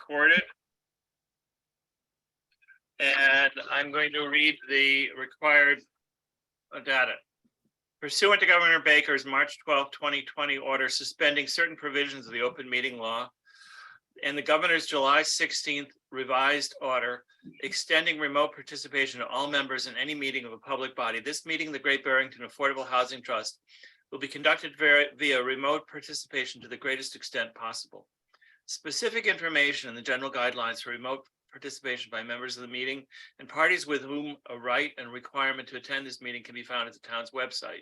recorded. And I'm going to read the required data. Pursuant to Governor Baker's March 12, 2020 order suspending certain provisions of the open meeting law and the governor's July 16th revised order extending remote participation to all members in any meeting of a public body, this meeting, the Great Barrington Affordable Housing Trust, will be conducted via remote participation to the greatest extent possible. Specific information and the general guidelines for remote participation by members of the meeting and parties with whom a right and requirement to attend this meeting can be found at the town's website.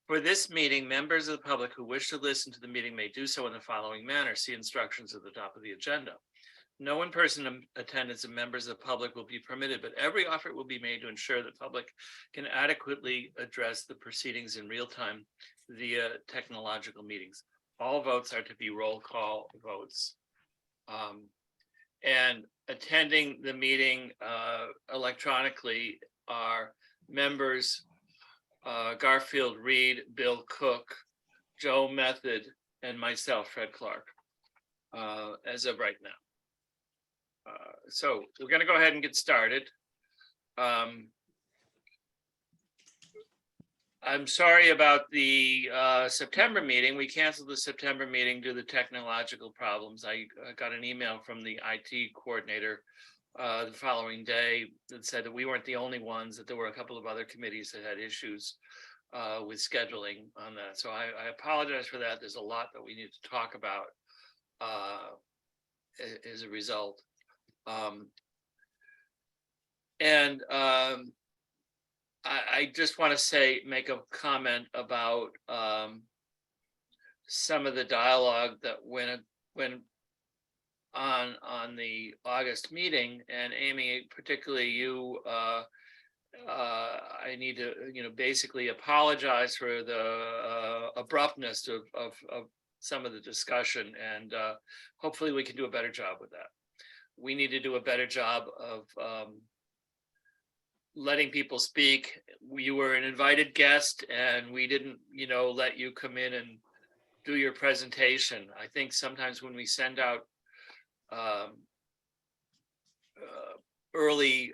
For this meeting, members of the public who wish to listen to the meeting may do so in the following manner. See instructions at the top of the agenda. No in-person attendance of members of the public will be permitted, but every effort will be made to ensure the public can adequately address the proceedings in real time via technological meetings. All votes are to be roll call votes. And attending the meeting electronically are members Garfield Reed, Bill Cook, Joe Method, and myself, Fred Clark, as of right now. So we're going to go ahead and get started. I'm sorry about the September meeting. We canceled the September meeting due to technological problems. I got an email from the IT coordinator the following day that said that we weren't the only ones, that there were a couple of other committees that had issues with scheduling on that. So I apologize for that. There's a lot that we need to talk about as a result. I just want to make a comment about some of the dialogue that went on the August meeting, and Amy, particularly you, I need to, basically apologize for the abruptness of some of the discussion, and hopefully we can do a better job with that. We need to do a better job of letting people speak. You were an invited guest, and we didn't, let you come in and do your presentation. I think sometimes when we send out early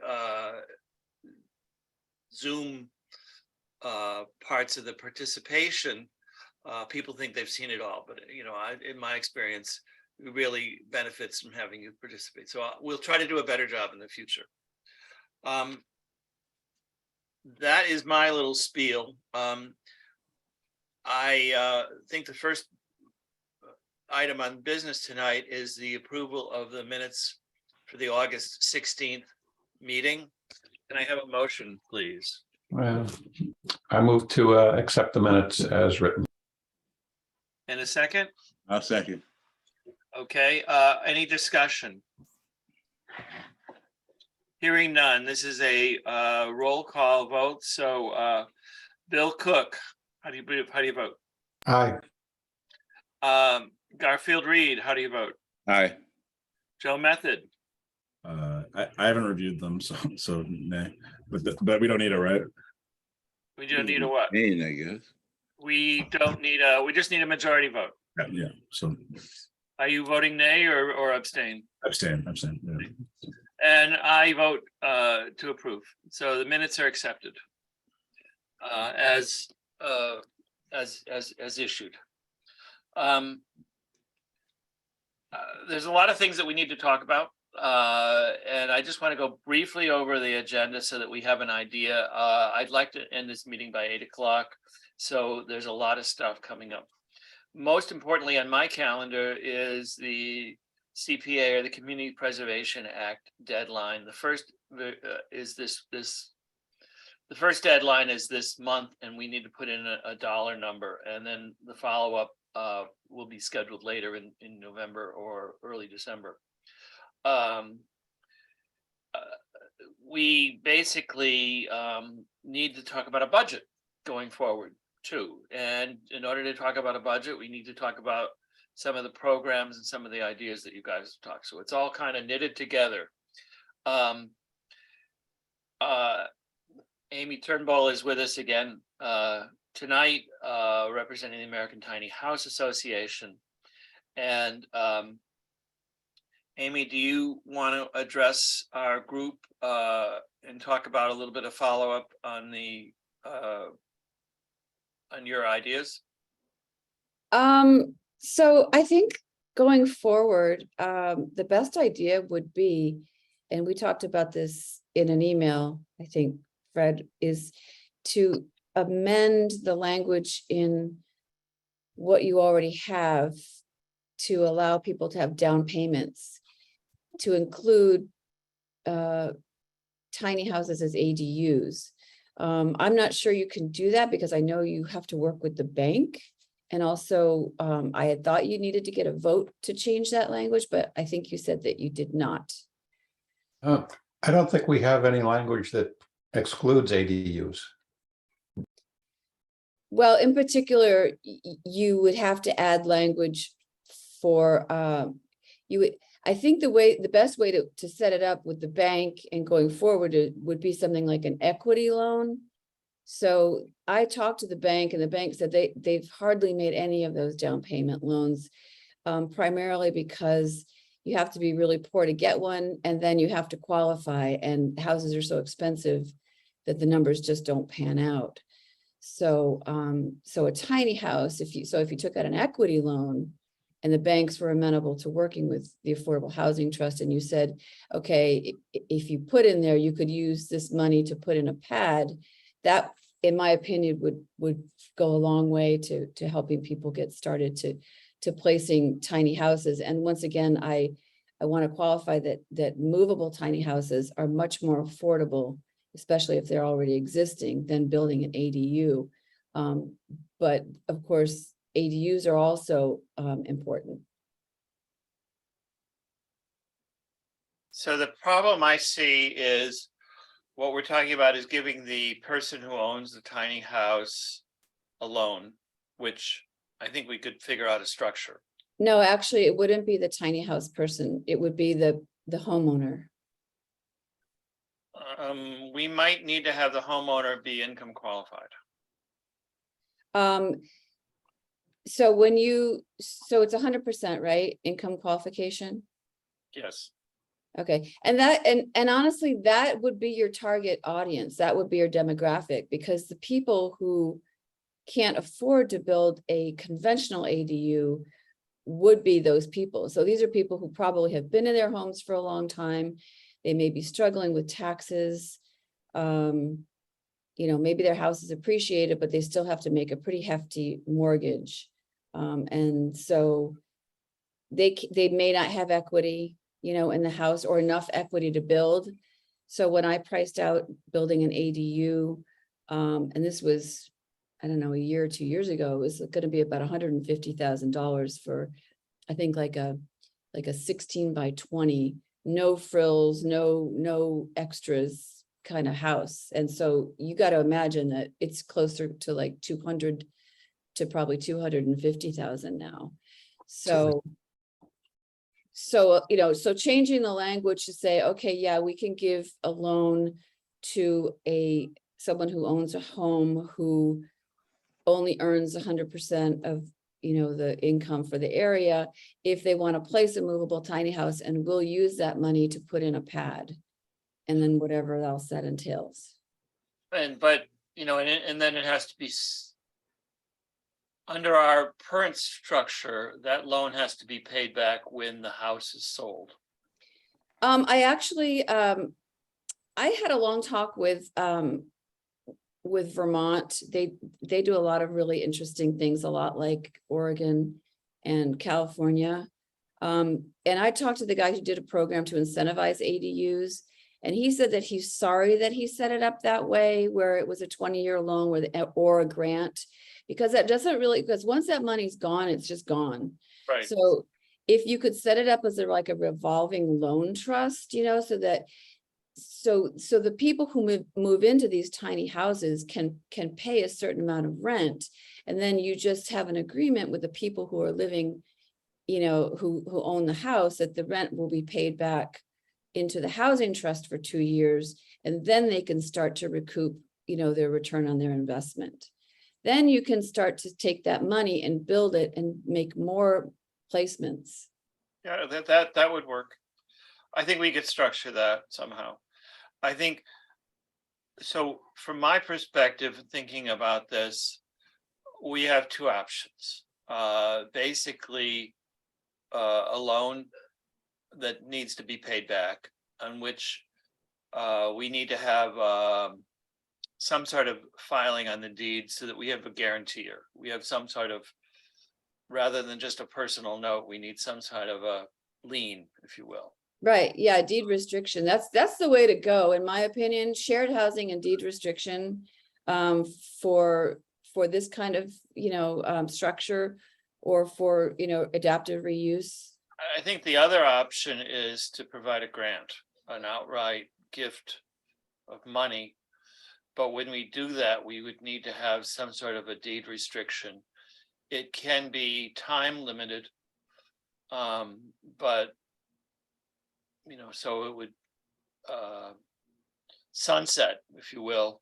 Zoom parts of the participation, people think they've seen it all, but in my experience, it really benefits from having you participate. So we'll try to do a better job in the future. That is my little spiel. I think the first item on business tonight is the approval of the minutes for the August 16th meeting. Can I have a motion, please? I move to accept the minutes as written. And a second? I'll second. Okay, any discussion? Hearing none, this is a roll call vote. So Bill Cook, how do you vote? Aye. Garfield Reed, how do you vote? Aye. Joe Method? I haven't reviewed them, so nay. But we don't need it, right? We don't need a what? I guess. We don't need we just need a majority vote. Yeah. So Are you voting nay or abstain? abstain. Yeah. And I vote to approve. So the minutes are accepted as issued. There's a lot of things that we need to talk about, and I just want to go briefly over the agenda so that we have an idea. I'd like to end this meeting by 8 o'clock, so there's a lot of stuff coming up. Most importantly on my calendar is the CPA, or the Community Preservation Act deadline. The first is the first deadline is this month, and we need to put in a dollar number, and then the follow-up will be scheduled later in November or early December. We basically need to talk about a budget going forward too, and in order to talk about a budget, we need to talk about some of the programs and some of the ideas that you guys have talked. So it's all kind of knitted together. Amy Turnbull is with us again tonight, representing the American Tiny House Association. And Amy, do you want to address our group and talk about a little bit of follow-up on the on your ideas? So I think going forward, the best idea would be, and we talked about this in an email, I think, Fred, is to amend the language in what you already have to allow people to have down payments, to include tiny houses as ADUs. I'm not sure you can do that because I know you have to work with the bank. And also, I had thought you needed to get a vote to change that language, but I think you said that you did not. I don't think we have any language that excludes ADUs. Well, in particular, you would have to add language for, I think the best way to set it up with the bank and going forward would be something like an equity loan. So I talked to the bank and the bank said they've hardly made any of those down payment loans, primarily because you have to be really poor to get one, and then you have to qualify, and houses are so expensive that the numbers just don't pan out. So, so a tiny house, if you took out an equity loan and the banks were amenable to working with the Affordable Housing Trust, and you said, okay, if you put in there, you could use this money to put in a pad, that, in my opinion, would go a long way to helping people get started to placing tiny houses. And once again, I want to qualify that movable tiny houses are much more affordable, especially if they're already existing, than building an ADU. But of course, ADUs are also important. So the problem I see is what we're talking about is giving the person who owns the tiny house a loan, which I think we could figure out a structure. No, actually, it wouldn't be the tiny house person. It would be the homeowner. We might need to have the homeowner be income qualified. So so it's 100%, right? Income qualification? Yes. Okay, and honestly, that would be your target audience. That would be your demographic, because the people who can't afford to build a conventional ADU would be those people. So these are people who probably have been in their homes for a long time. They may be struggling with taxes. Maybe their house is appreciated, but they still have to make a pretty hefty mortgage. And so they may not have equity, in the house, or enough equity to build. So when I priced out building an ADU, and this was, I don't know, a year or 2 years ago, it was going to be about $150,000 for, I think, like a 16 by 20, no frills, no extras kind of house. And so you got to imagine that it's closer to like 200 to probably 250,000 now. So changing the language to say, okay, yeah, we can give a loan to someone who owns a home who only earns 100% of the income for the area, if they want to place a movable tiny house, and we'll use that money to put in a pad, and then whatever else that entails. And then it has to be under our current structure, that loan has to be paid back when the house is sold. I actually, I had a long talk with Vermont. They do a lot of really interesting things, a lot like Oregon and California. And I talked to the guy who did a program to incentivize ADUs, and he said that he's sorry that he set it up that way, where it was a 20-year loan or a grant, because that doesn't really, because once that money's gone, it's just gone. Right. So if you could set it up as like a revolving loan trust, so that the people who move into these tiny houses can pay a certain amount of rent, and then you just have an agreement with the people who are living, who own the house, that the rent will be paid back into the housing trust for 2 years, and then they can start to recoup, their return on their investment. Then you can start to take that money and build it and make more placements. Yeah, that would work. I think we could structure that somehow. I think, so from my perspective, thinking about this, we have two options. Basically, a loan that needs to be paid back, on which we need to have some sort of filing on the deed so that we have a guarantor. We have some sort of, rather than just a personal note, we need some sort of a lien, if you will. Right, yeah, deed restriction, that's the way to go, in my opinion, shared housing and deed restriction. For this kind of, structure, or for, adaptive reuse. I think the other option is to provide a grant, an outright gift of money. But when we do that, we would need to have some sort of a deed restriction. It can be time limited. But, so it would sunset, if you will,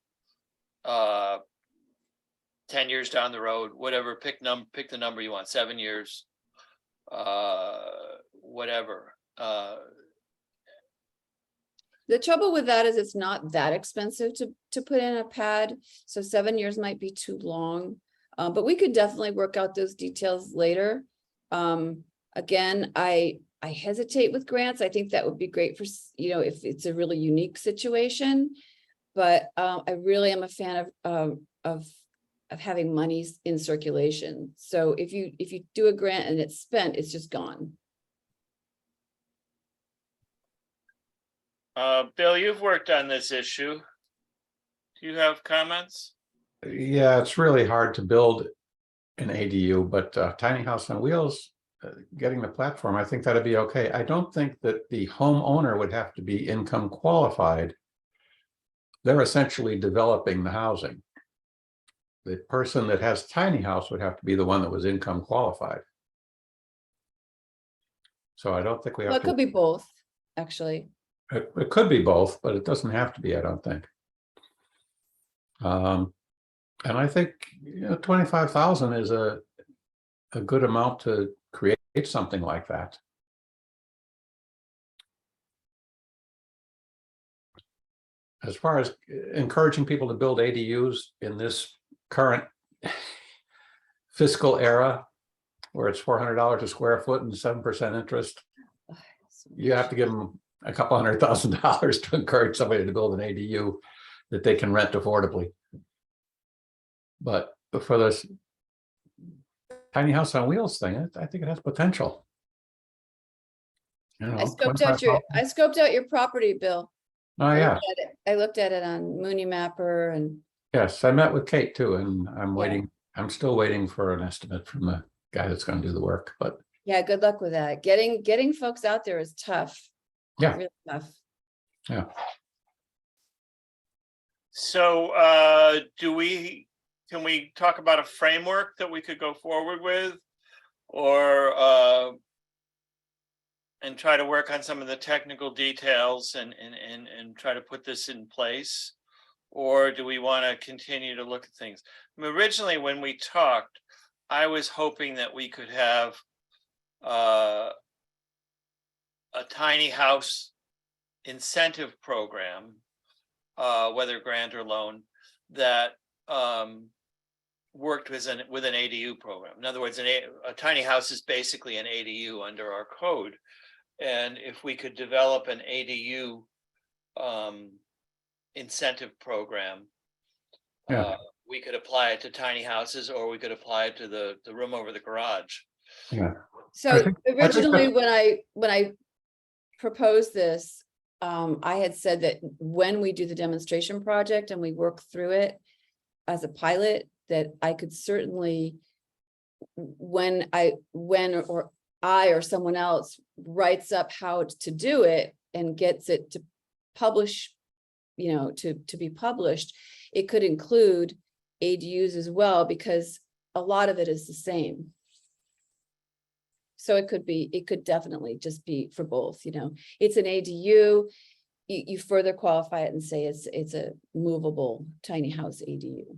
10 years down the road, whatever, pick the number you want, 7 years, whatever. The trouble with that is it's not that expensive to put in a pad, so 7 years might be too long. But we could definitely work out those details later. Again, I hesitate with grants. I think that would be great for, if it's a really unique situation. But I really am a fan of having monies in circulation. So if you do a grant and it's spent, it's just gone. Bill, you've worked on this issue. Do you have comments? Yeah, it's really hard to build an ADU, but tiny house on wheels, getting the platform, I think that'd be okay. I don't think that the homeowner would have to be income qualified. They're essentially developing the housing. The person that has tiny house would have to be the one that was income qualified. So I don't think we have Well, it to. could be both, actually. It could be both, but it doesn't have to be, I don't think. And I think 25,000 is a good amount to create something like that. As far as encouraging people to build ADUs in this current fiscal era, where it's $400 a square foot and 7% interest, you have to give them a couple $100,000 to encourage somebody to build an ADU that they can rent affordably. But for this tiny house on wheels thing, I think it has potential. I scoped out your property, Bill. Oh, yeah. I looked at it on Mooney Mapper, and Yes, I met with Kate too, and I'm Yeah. waiting. I'm still waiting for an estimate from the guy that's going to do the work, but yeah, good luck with that. Getting folks out there is tough. Yeah. Really tough. yeah. So can we talk about a framework that we could go forward with, or and try to work on some of the technical details and try to put this in place? Or do we want to continue to look at things? Originally, when we talked, I was hoping that we could have a tiny house incentive program, whether grant or loan, that worked with an ADU program. In other words, a tiny house is basically an ADU under our code. And if we could develop an ADU incentive program, we could apply it to tiny houses, or we could apply it to the room over the garage. Yeah. So think originally, when I proposed this, I had said that when we do the demonstration project and we work through it as a pilot, that I could certainly, when I or someone else writes up how to do it and gets it to publish, to be published, it could include ADUs as well, because a lot of it is the same. So it could definitely just be for both, it's an ADU, you further qualify it and say it's a movable tiny house ADU.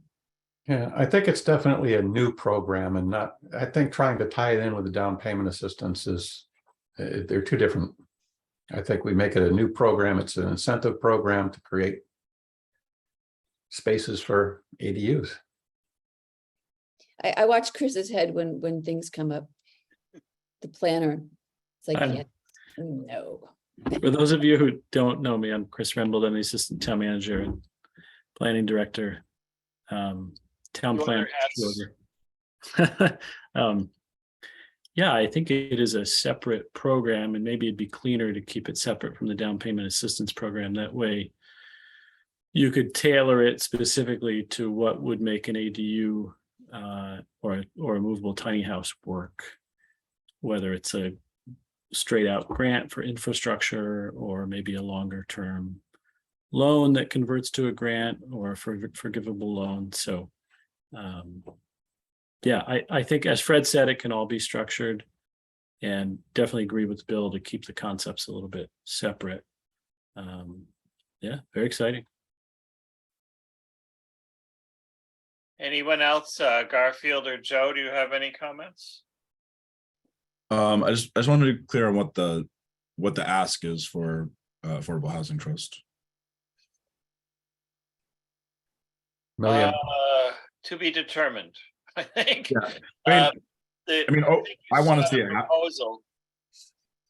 Yeah, I think it's definitely a new program, and I think trying to tie it in with the down payment assistance they're two different I think we make it a new program. It's an incentive program to create spaces for ADUs. I watch Chris's head when things come up. The planner. It's like, I'm- yeah, no. For those of you who don't know me, I'm Chris Rembold. I'm the Assistant Town Manager and Planning Director. Town You Plan. wear Yeah, I think it is a separate program, and maybe it'd be cleaner to keep it separate from the down payment assistance program. That way you could tailor it specifically to what would make an ADU or a movable tiny house work, whether it's a straight out grant for infrastructure or maybe a longer term loan that converts to a grant or forgivable loan. So yeah, I think as Fred said, it can all be structured, and definitely agree with Bill to keep the concepts a little bit separate. Yeah, very exciting. Anyone else, Garfield or Joe, do you have any comments? I just wanted to be clear on what the ask is for Affordable Housing Trust. Million. To be determined, I think. Yeah. I mean, I want to see it. Proposal.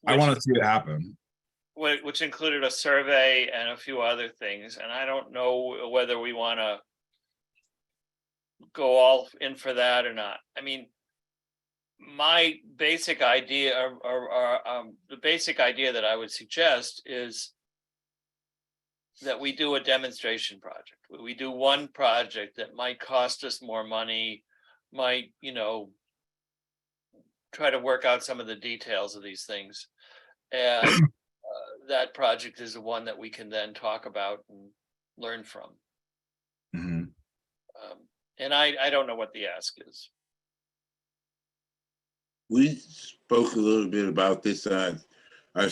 I want to see it happen. Which included a survey and a few other things, and I don't know whether we want to go all in for that or not. I mean, my basic idea, the basic idea that I would suggest is that we do a demonstration project. We do one project that might cost us more money, might, try to work out some of the details of these things. And that project is the one that we can then talk about and learn from. Mhm. And I don't know what the ask is. We spoke a little bit about this on our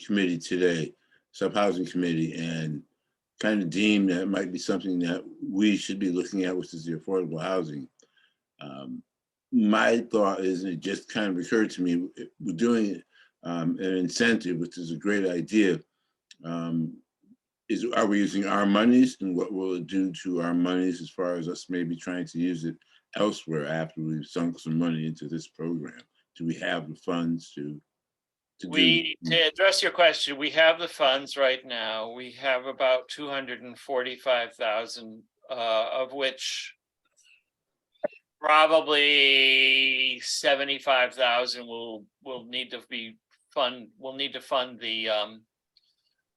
committee today, sub-housing committee, and kind of deemed that it might be something that we should be looking at, which is the affordable housing. My thought is, and it just kind of occurred to me, we're doing an incentive, which is a great idea. Are we using our monies, and what will it do to our monies as far as us maybe trying to use it elsewhere after we've sunk some money into this program? Do we have the funds to To address your question, we have the funds right now. We have about 245,000, of which probably 75,000 will need to fund the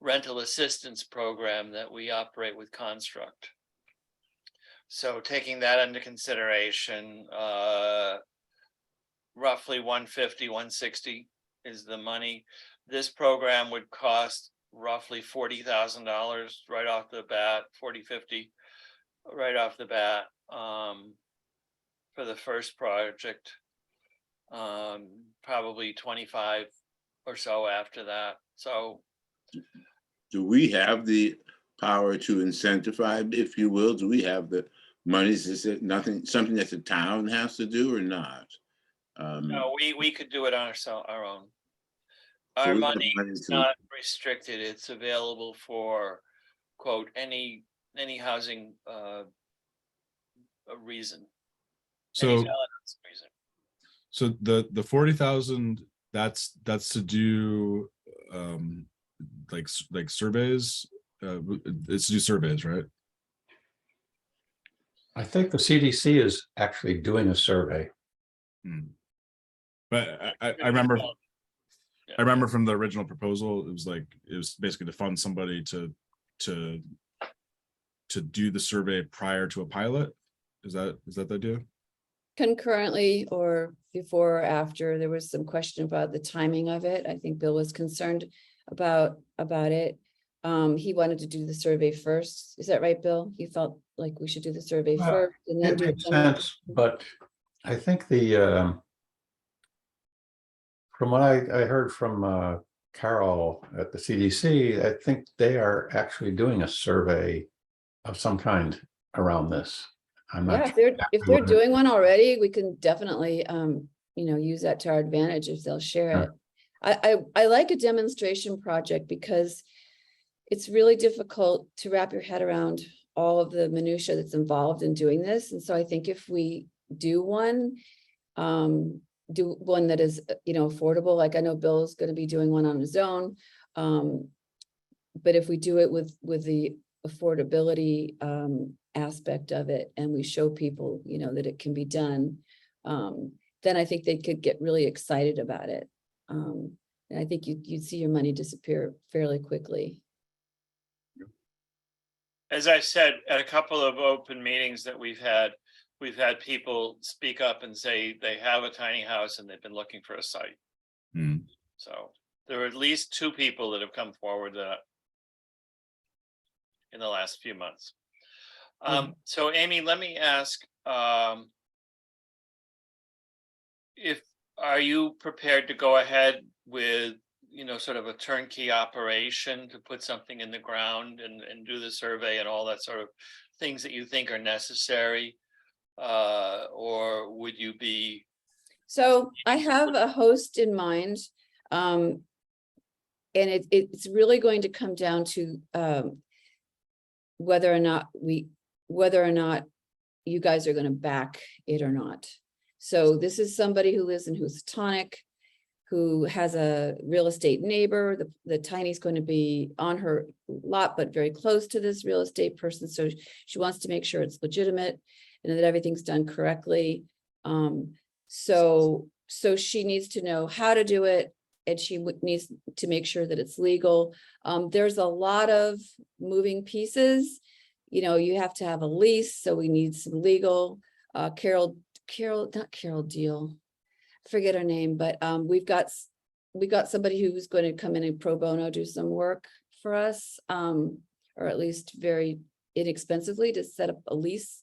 rental assistance program that we operate with Construct. So taking that into consideration, roughly 150, 160 is the money. This program would cost roughly $40,000 right off the bat, 40, 50 right off the bat, for the first project. Probably 25 or so after that. So do we have the power to incentivize, if you will? Do we have the monies? Is it something that the town has to do or not? no, we could do it on our own. So Our we have money money is to- not restricted. It's available for, quote, any housing a reason. Any So valid reason. so the 40,000, that's to do like surveys. It's to do surveys, right? I think the CDC is actually doing a survey. But I remember from the original proposal, it was basically to fund somebody to do the survey prior to a pilot. Is that the idea? Concurrently or before or after, there was some question about the timing of it. I think Bill was concerned about it. He wanted to do the survey first. Is that right, Bill? He felt like we should do the survey Well, first and then It do makes some. sense, but I think from what I heard from Carol at the CDC, I think they are actually doing a survey of some kind around this. I'm Yeah, not. if they're doing one already, we can definitely use that to our advantage if they'll share Sure. it. I like a demonstration project because it's really difficult to wrap your head around all of the minutia that's involved in doing this. And so I think if we do one that is, affordable, like I know Bill's going to be doing one on his own. But if we do it with the affordability aspect of it, and we show people, that it can be done, then I think they could get really excited about it. And I think you'd see your money disappear fairly quickly. As I said, at a couple of open meetings that we've had people speak up and say they have a tiny house and they've been looking for a site. Hmm. So there are at least 2 people that have come forward that in the last few months. So Amy, let me ask, are you prepared to go ahead with, sort of a turnkey operation to put something in the ground and do the survey and all that sort of things that you think are necessary? Or would you be? So I have a host in mind. And it's really going to come down to whether or not you guys are going to back it or not. So this is somebody who lives in Housatonic, who has a real estate neighbor. The tiny's going to be on her lot, but very close to this real estate person. So she wants to make sure it's legitimate and that everything's done correctly. So she needs to know how to do it, and she needs to make sure that it's legal. There's a lot of moving pieces. You have to have a lease, so we need some legal. Not Carol Deal, forget her name, but we got somebody who's going to come in and pro bono do some work for us, or at least very inexpensively to set up a lease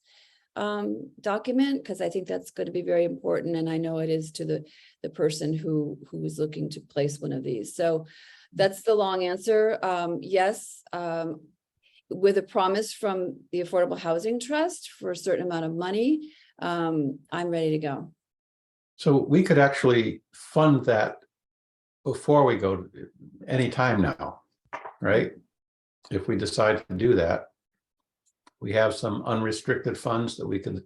document, because I think that's going to be very important, and I know it is to the person who is looking to place one of these. So that's the long answer. Yes, with a promise from the Affordable Housing Trust for a certain amount of money, I'm ready to go. So we could actually fund that before we go anytime now, right? If we decide to do that, we have some unrestricted funds that we can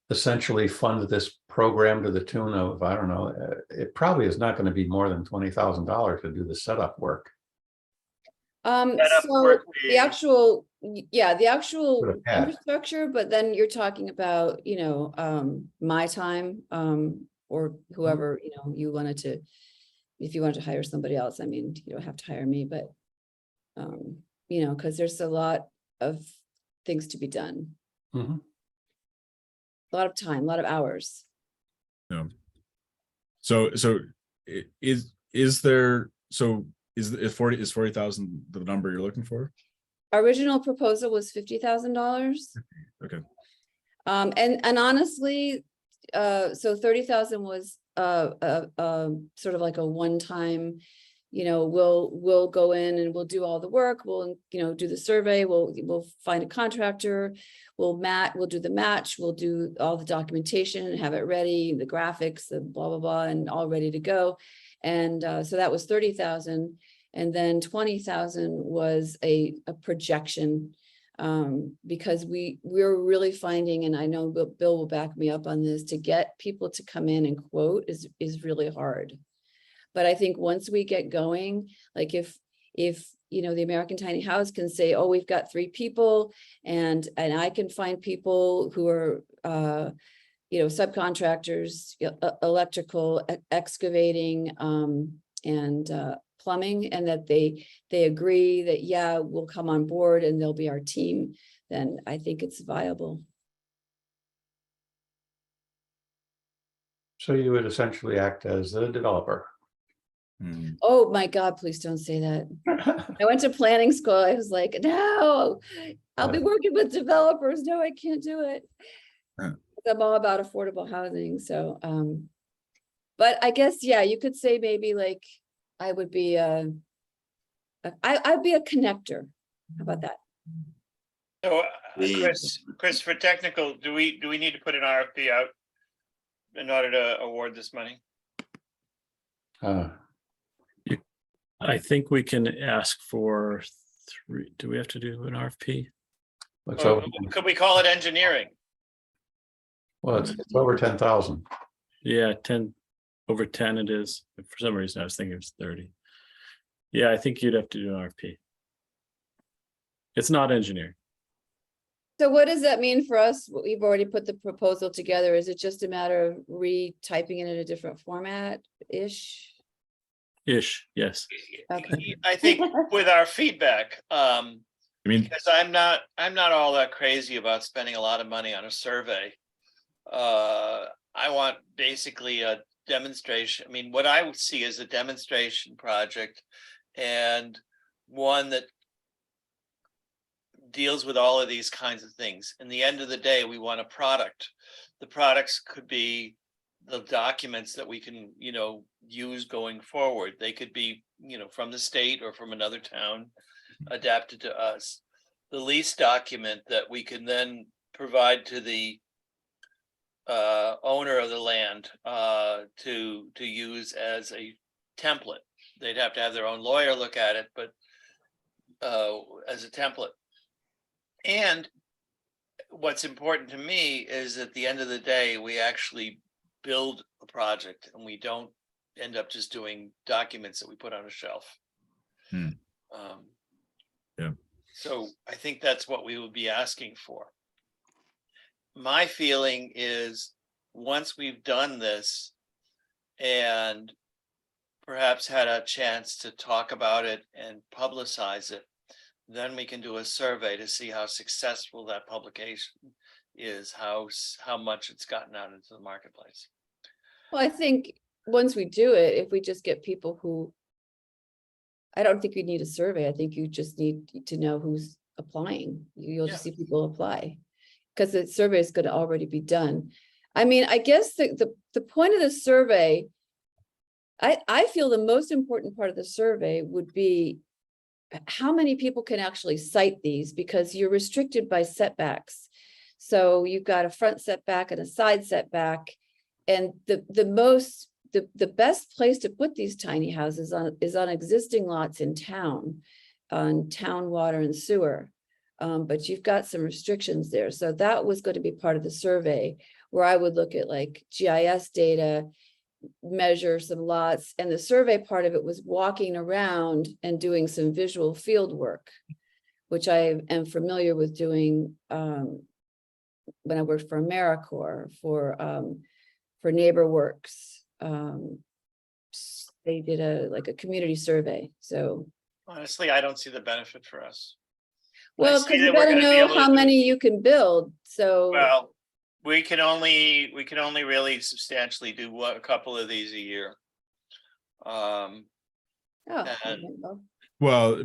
essentially fund this program to the tune of, I don't know, it probably is not going to be more than $20,000 to do the setup work. So the actual infrastructure, but then you're talking about, my time, or whoever, you wanted to, if you wanted to hire somebody else, I mean, you don't have to hire me, but, because there's a lot of things to be done. Mhm. A lot of time, a lot of hours. Yeah. So is 40,000 the number you're looking for? Original proposal was $50,000. Okay. And honestly, so 30,000 was sort of like a one-time, we'll go in and we'll do all the work. We'll, do the survey. We'll find a contractor. We'll do the match. We'll do all the documentation and have it ready, the graphics, the blah, blah, blah, and all ready to go. And so that was 30,000. And then 20,000 was a projection, because we're really finding, and I know Bill will back me up on this, to get people to come in and quote is really hard. But I think once we get going, like if the American Tiny House can say, oh, we've got 3 people, and I can find people who are subcontractors, electrical, excavating, and plumbing, and that they agree that, yeah, we'll come on board and they'll be our team, then I think it's viable. So you would essentially act as the developer. Hmm. Oh my God, please don't say that. I went to planning school. I was like, no, I'll be working with developers. No, I can't do it. I'm all about affordable housing. So, but I guess, yeah, you could say maybe like I would be I'd be a connector. How about that? So Chris, for technical, do we need to put an RFP out in order to award this money? I think we can ask for 3. Do we have to do an RFP? Which, Or could we call it engineering? well, it's over 10,000. Yeah, 10, over 10 it is. For some reason, I was thinking it was 30. Yeah, I think you'd have to do an RFP. It's not engineering. So what does that mean for us? We've already put the proposal together. Is it just a matter of retyping it in a different format-ish? Ish, yes. Okay. I think with our feedback, I mean, because I'm not all that crazy about spending a lot of money on a survey. I want basically a demonstration. I mean, what I would see is a demonstration project and one that deals with all of these kinds of things. In the end of the day, we want a product. The products could be the documents that we can, use going forward. They could be, from the state or from another town, adapted to us. The lease document that we can then provide to the owner of the land to use as a template. They'd have to have their own lawyer look at it, but as a template. And what's important to me is at the end of the day, we actually build a project and we don't end up just doing documents that we put on a shelf. Hmm. Yeah. So I think that's what we would be asking for. My feeling is once we've done this and perhaps had a chance to talk about it and publicize it, then we can do a survey to see how successful that publication is, how much it's gotten out into the marketplace. Well, I think once we do it, if we just get people who, I don't think you need a survey. I think you just need to know who's applying. You'll just see people apply. Because the survey is going to already be done. I mean, I guess the point of the survey, I feel the most important part of the survey would be how many people can actually cite these, because you're restricted by setbacks. So you've got a front setback and a side setback. And the best place to put these tiny houses is on existing lots in town, on town water and sewer. But you've got some restrictions there. So that was going to be part of the survey, where I would look at like GIS data, measure some lots, and the survey part of it was walking around and doing some visual field work, which I am familiar with doing when I worked for AmeriCorps, for NeighborWorks. They did a community survey. So Honestly, I don't see the benefit for us. well, see because that you we're got to gonna be know able to how do- many you can build. So Well, we can only really substantially do a couple of these a year. oh, and- okay, well, well,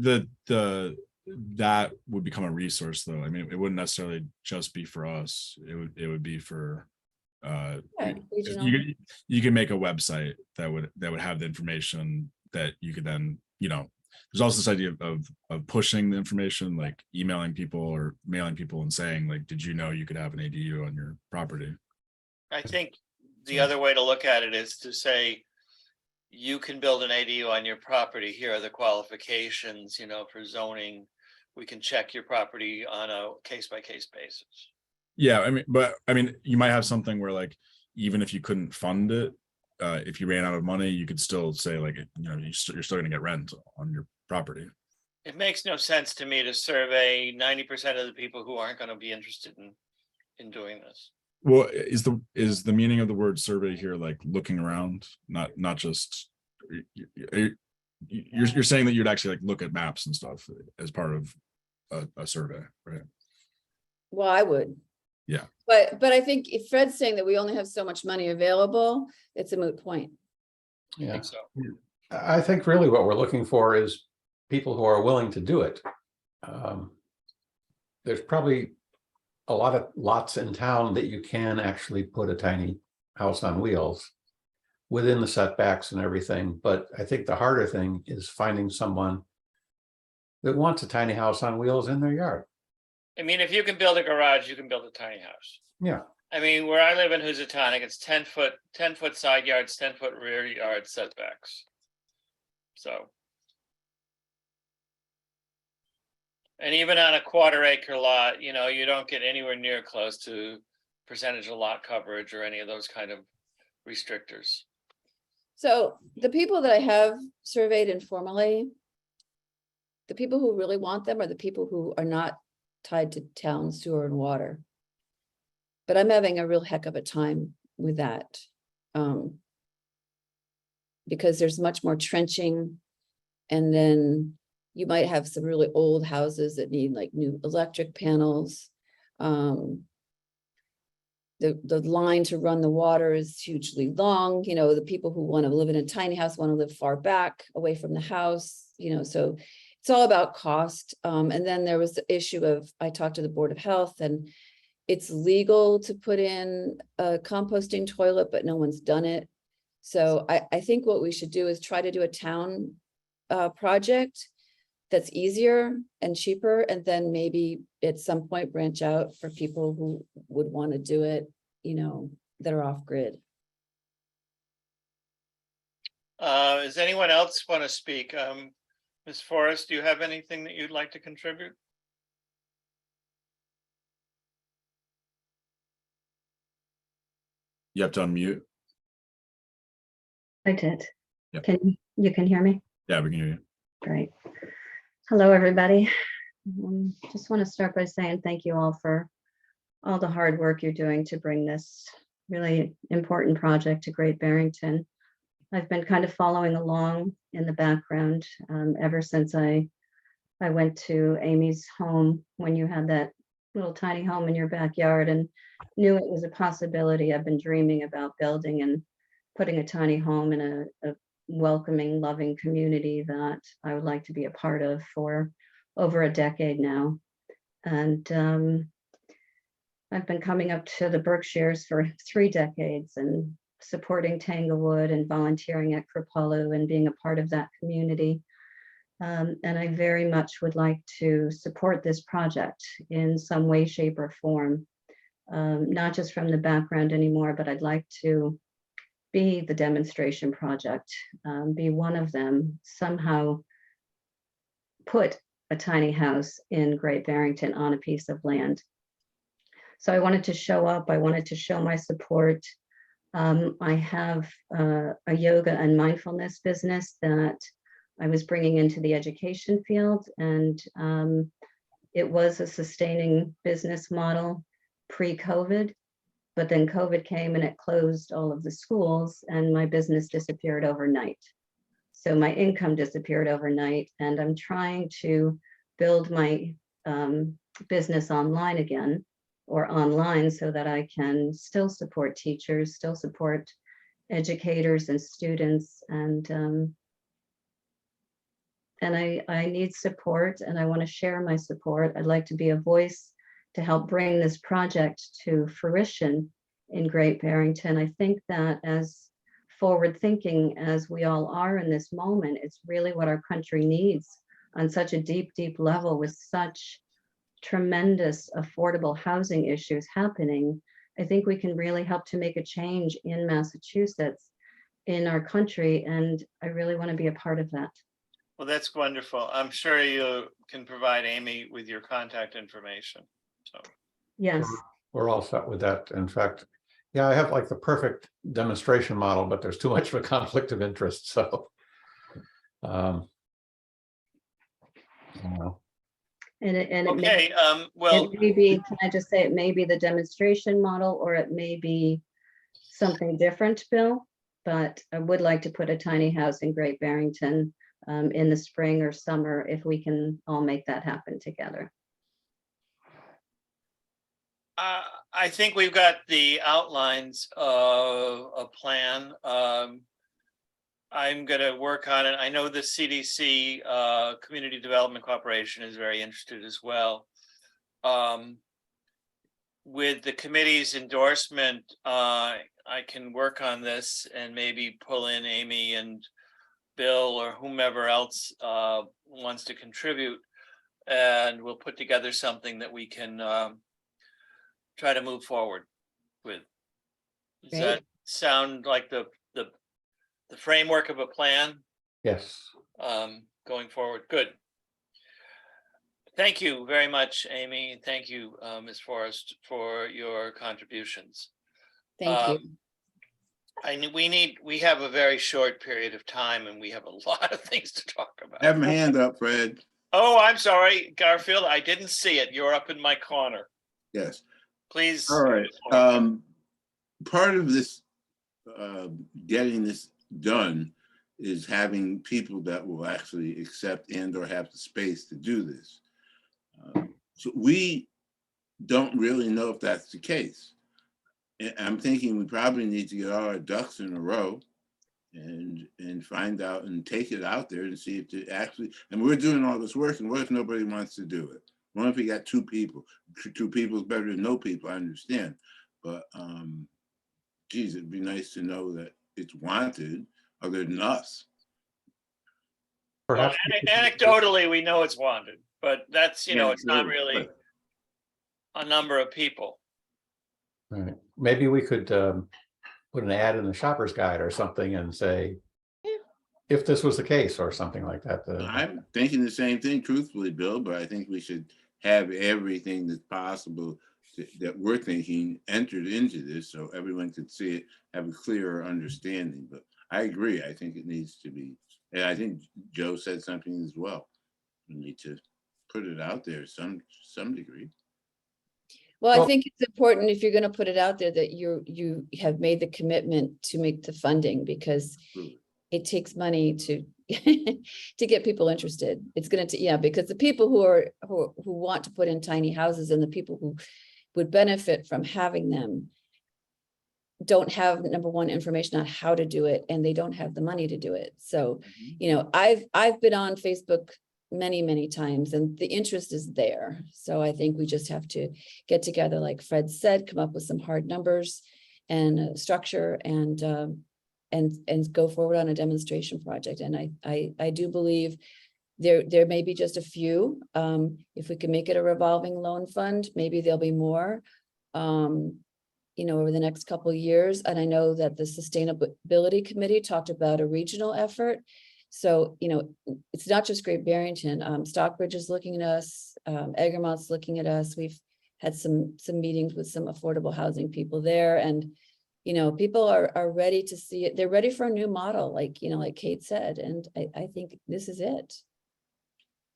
that would become a resource though. I mean, it wouldn't necessarily just be for us. It would be for yeah, you regional. you can make a website that would have the information that you could then, there's also this idea of pushing the information, like emailing people or mailing people and saying, like, did you know you could have an ADU on your property? I think the other way to look at it is to say, you can build an ADU on your property. Here are the qualifications, for zoning. We can check your property on a case-by-case basis. Yeah, I mean, you might have something where, like, even if you couldn't fund it, if you ran out of money, you could still say, like, you're still going to get rent on your property. It makes no sense to me to survey 90% of the people who aren't going to be interested in doing this. Well, is the meaning of the word survey here like looking around, not just you're saying that you'd actually like look at maps and stuff as part of a survey, right? Well, I would. Yeah. But I think if Fred's saying that we only have so much money available, it's a moot point. I Yeah, think so. I think really what we're looking for is people who are willing to do it. There's probably a lot of lots in town that you can actually put a tiny house on wheels within the setbacks and everything. But I think the harder thing is finding someone that wants a tiny house on wheels in their yard. I mean, if you can build a garage, you can build a tiny house. Yeah, I mean, where I live in Housatonic, it's 10-foot side yards, 10-foot rear yard setbacks. So And even on a 1/4 acre lot, you know, you don't get anywhere near close to percentage of lot coverage or any of those kind of restrictors. So the people that I have surveyed informally, the people who really want them are the people who are not tied to town sewer and water. But I'm having a real heck of a time with that. Because there's much more trenching. And then you might have some really old houses that need like new electric panels. The line to run the water is hugely long, you know, the people who want to live in a tiny house want to live far back away from the house, you know, so it's all about cost. And then there was the issue of, I talked to the Board of Health, and it's legal to put in a composting toilet, but no one's done it. So I think what we should do is try to do a town project that's easier and cheaper, and then maybe at some point branch out for people who would want to do it, you know, that are off grid. Does anyone else want to speak? Ms. Forrest, do you have anything that you'd like to contribute? You have to unmute. I did. Yep. You can hear me? Yeah, we can hear you. Great. Hello, everybody. Just want to start by saying thank you all for all the hard work you're doing to bring this really important project to Great Barrington. I've been kind of following along in the background ever since I went to Amy's home when you had that little tiny home in your backyard and knew it was a possibility. I've been dreaming about building and putting a tiny home in a welcoming, loving community that I would like to be a part of for over a decade now. And I've been coming up to the Berkshires for 3 decades and supporting Tanglewood and volunteering at Kripalu and being a part of that community. And I very much would like to support this project in some way, shape, or form, not just from the background anymore, but I'd like to be the demonstration project, be one of them, somehow put a tiny house in Great Barrington on a piece of land. So I wanted to show up, I wanted to show my support. I have a yoga and mindfulness business that I was bringing into the education field, and it was a sustaining business model pre-COVID. But then COVID came and it closed all of the schools and my business disappeared overnight. So my income disappeared overnight, and I'm trying to build my business online again, or online, so that I can still support teachers, still support educators and students. And I need support, and I want to share my support. I'd like to be a voice to help bring this project to fruition in Great Barrington. I think that as forward thinking as we all are in this moment, it's really what our country needs on such a deep, deep level, with such tremendous affordable housing issues happening. I think we can really help to make a change in Massachusetts, in our country, and I really want to be a part of that. Well, that's wonderful. I'm sure you can provide Amy with your contact information. So, Yes. We're all set with that. In fact, yeah, I have like the perfect demonstration model, but there's too much of a conflict of interest. So, I don't know. And it may, okay, well, it may be, can I just say, it may be the demonstration model, or it may be something different, Bill, but I would like to put a tiny house in Great Barrington in the spring or summer, if we can all make that happen together. I think we've got the outlines of a plan. I'm going to work on it. I know the CDC, Community Development Corporation, is very interested as well. With the committee's endorsement, I can work on this and maybe pull in Amy and Bill or whomever else wants to contribute, and we'll put together something that we can try to move forward with. Does Great. that sound like the framework of a plan Yes. going forward? Good. Thank you very much, Amy. Thank you, Ms. Forrest, for your contributions. Thank you. We have a very short period of time and we have a lot of things to talk about. Have my hand up, Fred. Oh, I'm sorry, Garfield, I didn't see it. You're up in my corner. Yes. Please. All right. Part of this, getting this done is having people that will actually accept and or have the space to do this. So we don't really know if that's the case. And I'm thinking we probably need to get all our ducks in a row and find out and take it out there and see if it actually, and we're doing all this work, and what if nobody wants to do it? What if we got two people? Two people is better than no people, I understand. But geez, it'd be nice to know that it's wanted other than us. Well, Perhaps anecdotally, we know it's wanted, but that's, it's not Anecdotally, really but- a number of people. Right. Maybe we could put an ad in the shopper's guide or something and say, if this was the case or something like that. I'm thinking the same thing, truthfully, Bill, but I think we should have everything that's possible that we're thinking entered into this so everyone could see it, have a clearer understanding. But I agree. I think it needs to be, and I think Joe said something as well. We need to put it out there some degree. Well, I Well- think it's important if you're gonna put it out there that you have made the commitment to make the funding, because Absolutely. it takes money to to get people interested. It's gonna, yeah, because the people who want to put in tiny houses and the people who would benefit from having them don't have, number one, information on how to do it, and they don't have the money to do it. So, I've been on Facebook many times, and the interest is there. So I think we just have to get together, like Fred said, come up with some hard numbers and structure and go forward on a demonstration project. And I do believe there may be just a few. If we can make it a revolving loan fund, maybe there'll be more over the next couple of years. And I know that the Sustainability Committee talked about a regional effort. So, it's not just Great Barrington. Stockbridge is looking at us, Egremont looking at us. We've had some meetings with some affordable housing people there, and people are ready to see it. They're ready for a new model, like Kate said, and I think this is it.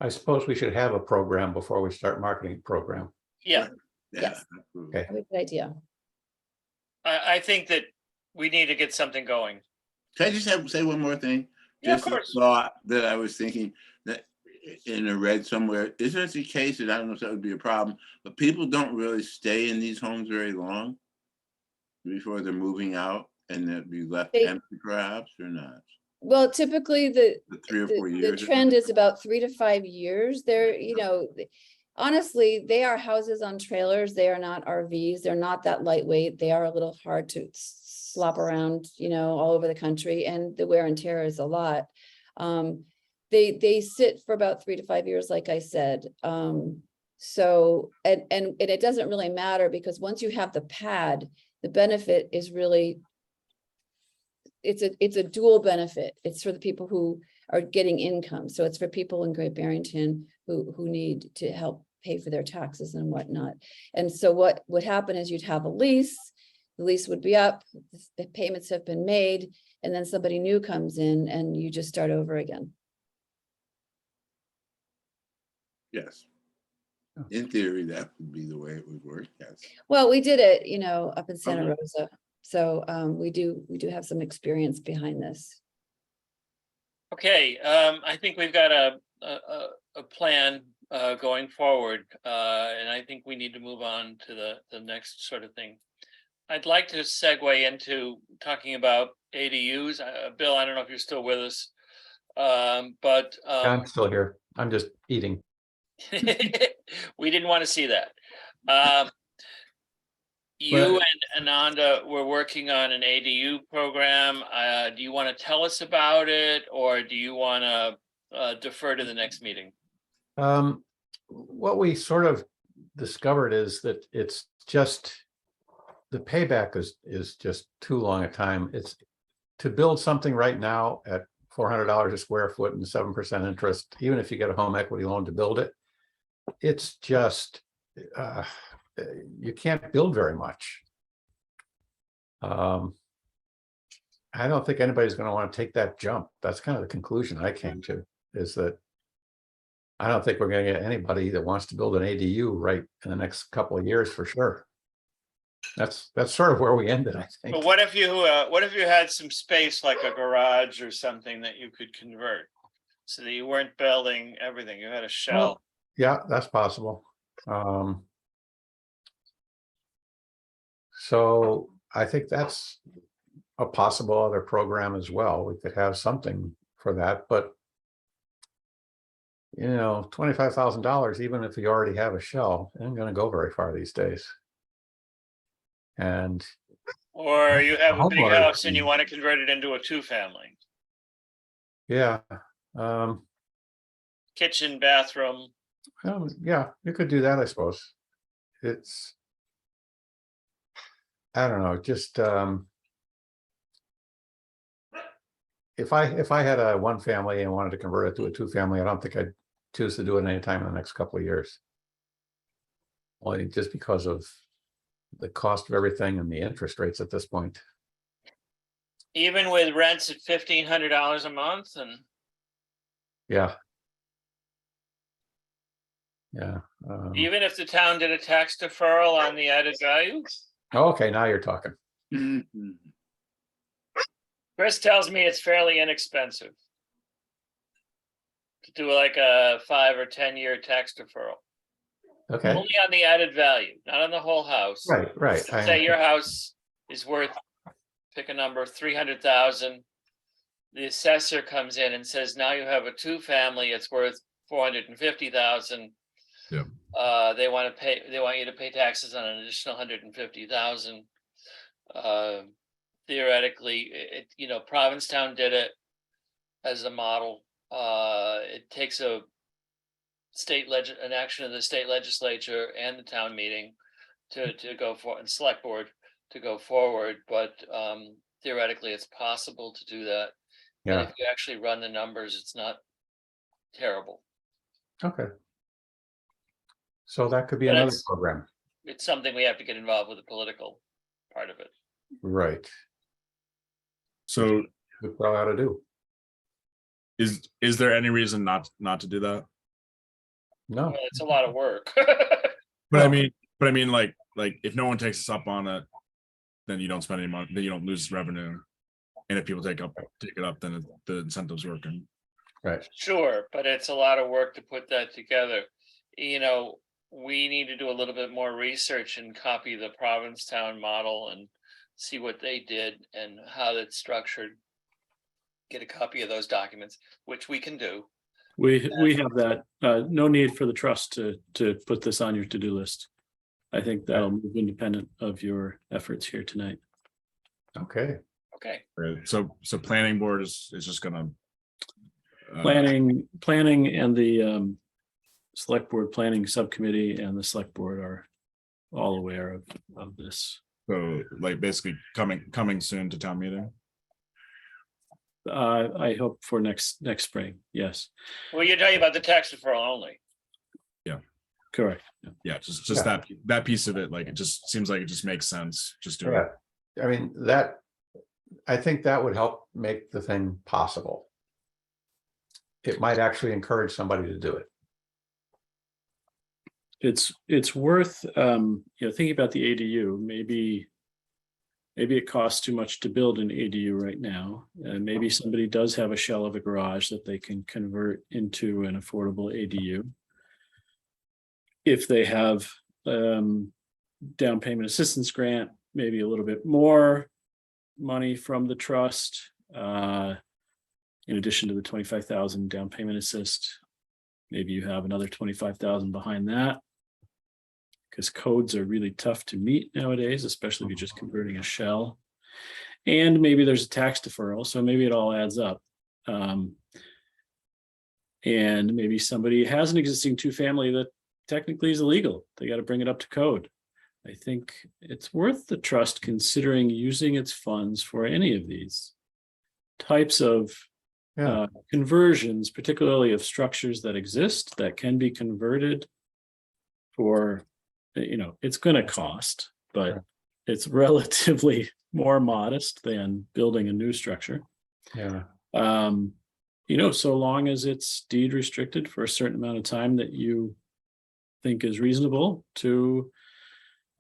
I suppose we should have a program before we start marketing a program. Yeah, Yes. Absolutely. Okay. Good idea. I think that we need to get something going. Can I just say one more thing? Yeah, of Just a course. thought that I was thinking that in a read somewhere, isn't it the case, and I don't know if that would be a problem, but people don't really stay in these homes very long before they're moving out, and they'd be left They- empty perhaps, or not? Well, typically the 3 or 4 the years. or trend something? is about 3 to 5 years. They're, honestly, they are houses on trailers. They are not RVs. They're not that lightweight. They are a little hard to slop around, all over the country, and the wear and tear is a lot. They sit for about 3 to 5 years, like I said. So, and it doesn't really matter, because once you have the pad, the benefit is really, it's a dual benefit. It's for the people who are getting income. So it's for people in Great Barrington who need to help pay for their taxes and whatnot. And so what would happen is you'd have a lease, the lease would be up, the payments have been made, and then somebody new comes in and you just start over again. Yes. In theory, that would be the way it would work, yes. Well, we did it, up in Santa Okay. Rosa. So we do have some experience behind this. Okay, I think we've got a plan going forward, and I think we need to move on to the next sort of thing. I'd like to segue into talking about ADUs. Bill, I don't know if you're still with us, but I'm still here. I'm just eating. we didn't want to see that. You and Ananda were working on an ADU program. Do you want to tell us about it, or do you want to defer to the next meeting? What we sort of discovered is that it's just, the payback is just too long a time. It's to build something right now at $400 a square foot and 7% interest, even if you get a home equity loan to build it, it's just, uh, you can't build very much. I don't think anybody's going to want to take that jump. That's kind of the conclusion I came to, is that I don't think we're going to get anybody that wants to build an ADU right in the next couple of years for sure. That's sort of where we ended, I think. But what if you had some space like a garage or something that you could convert? So that you weren't building everything, you had a shell. Well, yeah, that's possible. So I think that's a possible other program as well. We could have something for that, but you know, $25,000, even if you already have a shell, isn't going to go very far these days. And Or you have a big Homeowner. house and you want to convert it into a 2-family, yeah, kitchen, bathroom. yeah, you could do that, I suppose. It's, I don't know, just if I had a 1-family and wanted to convert it to a 2-family, I don't think I'd choose to do it anytime in the next couple of years. Only just because of the cost of everything and the interest rates at this point. Even with rents at $1,500 a month and Yeah. Yeah. even if the town did a tax deferral on the added value. Okay, now you're talking. Mhm. Chris tells me it's fairly inexpensive to do like a 5 or 10-year tax deferral. Okay, Only on the added value, not on the whole house. right. Let's say your house is worth, pick a number, 300,000. The assessor comes in and says, now you have a 2-family, it's worth 450,000. Yeah. They want you to pay taxes on an additional 150,000. Theoretically, Provincetown did it as a model. It takes an action of the state legislature and the town meeting to go for, and select board to go forward, but theoretically it's possible to do that. And Yeah, if you actually run the numbers, it's not terrible. okay. So that could be But another it's- program, It's something we have to get involved with the political part of it. right? So We probably ought to do. is there any reason not to do that? No, Well, it's a lot of work. But I mean, like if no one takes us up on it, then you don't spend any money, then you don't lose revenue. And if people take it up, then the incentive's working. right. Sure, but it's a lot of work to put that together. We need to do a little bit more research and copy the Provincetown model and see what they did and how that's structured. Get a copy of those documents, which we can do. We have that, no need for the trust to put this on your to-do list. I think that'll move independent of your efforts here tonight. Okay, Okay, Right. So planning board is just gonna Planning and the select board planning subcommittee and the select board are all aware of this. so like basically coming soon to town meeting. I hope for next spring, yes, well, you're talking about the tax deferral only. correct. Yeah, just Yeah. that piece of it, like it just seems like it just makes sense. Just do it. yeah. I mean, I think that would help make the thing possible. It might actually encourage somebody to do it. It's worth, thinking about the ADU, maybe it costs too much to build an ADU right now. And maybe somebody does have a shell of a garage that they can convert into an affordable ADU. If they have down payment assistance grant, maybe a little bit more money from the trust, in addition to the 25,000 down payment assist. Maybe you have another 25,000 behind that. Because codes are really tough to meet nowadays, especially if you're just converting a shell. And maybe there's a tax deferral, so maybe it all adds up. And maybe somebody has an existing 2-family that technically is illegal. They got to bring it up to code. I think it's worth the trust considering using its funds for any of these types of Yeah, conversions, particularly of structures that exist that can be converted for, it's gonna cost, but Right. it's relatively more modest than building a new structure. Yeah, So long as it's deed restricted for a certain amount of time that you think is reasonable to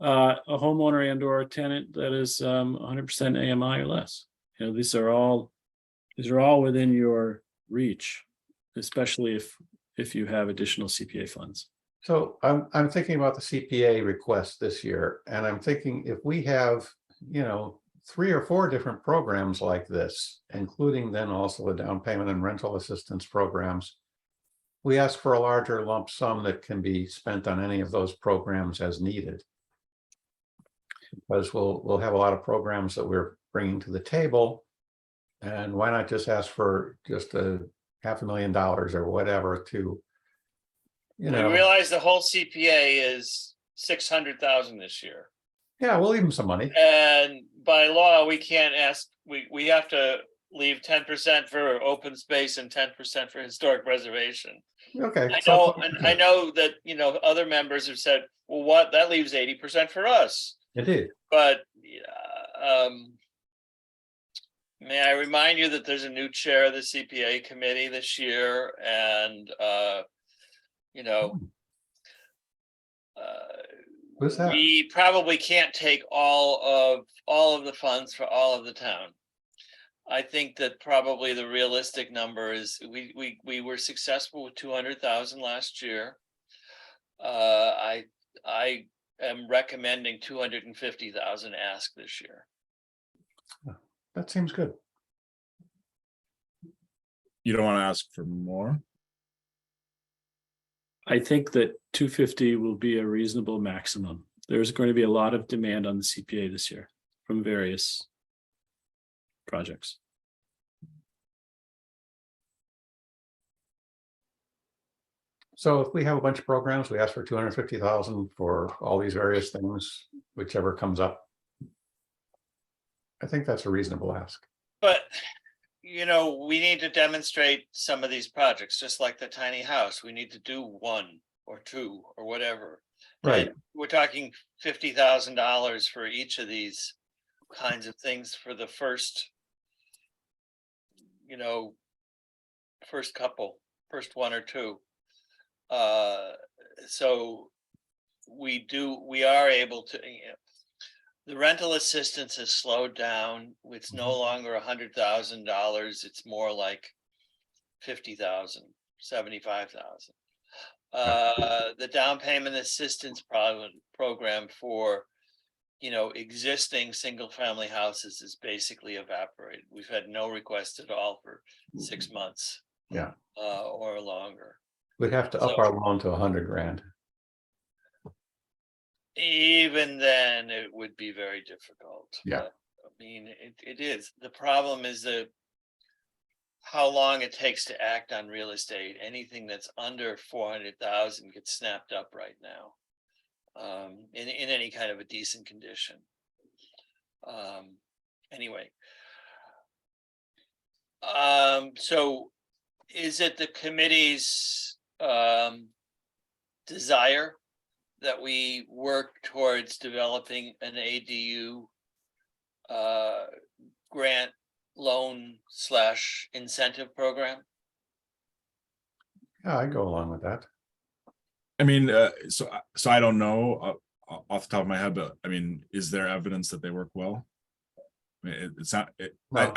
a homeowner and or a tenant that is 100% AMI or less. These are all within your reach, especially if you have additional CPA funds. so I'm thinking about the CPA request this year, and I'm thinking if we have, 3 or 4 different programs like this, including then also the down payment and rental assistance programs, we ask for a larger lump sum that can be spent on any of those programs as needed. Because we'll have a lot of programs that we're bringing to the table. And why not just ask for just $500,000 or whatever to, We realize the whole CPA is 600,000 this year. yeah, we'll leave them some money. And by law, we can't ask, we have to leave 10% for open space and 10% for historic preservation. Okay. I so- know, and I know that, other members have said, well, that leaves 80% for us. Indeed. But may I remind you that there's a new chair of the CPA committee this year, and Who's that? we probably can't take all of the funds for all of the town. I think that probably the realistic number is we were successful with 200,000 last year. I am recommending 250,000 ask this year. That seems good. You don't want to ask for more? I think that 250 will be a reasonable maximum. There's going to be a lot of demand on the CPA this year from various projects. So if we have a bunch of programs, we ask for 250,000 for all these various things, whichever comes up. I think that's a reasonable ask. But, we need to demonstrate some of these projects, just like the tiny house. We need to do 1 or 2 or whatever. Right. And we're talking $50,000 for each of these kinds of things for the first, first 1 or 2. So we are able to, the rental assistance has slowed down. It's no longer $100,000. It's more like 50,000, 75,000. The down payment assistance program for, existing single family houses is basically evaporated. We've had no requests at all for 6 months. Yeah. Or longer. We'd have to up So- our loan to 100 grand. Even then, it would be very difficult. Yeah. But, I mean, it is. The problem is how long it takes to act on real estate. Anything that's under 400,000 gets snapped up right now. In any kind of a decent condition. Anyway. So is it the committee's desire that we work towards developing an ADU grant loan / incentive program? Yeah, I go along with that. I mean, so I don't know off the top of my head, but I mean, is there evidence that they work well? I mean, it's not. No.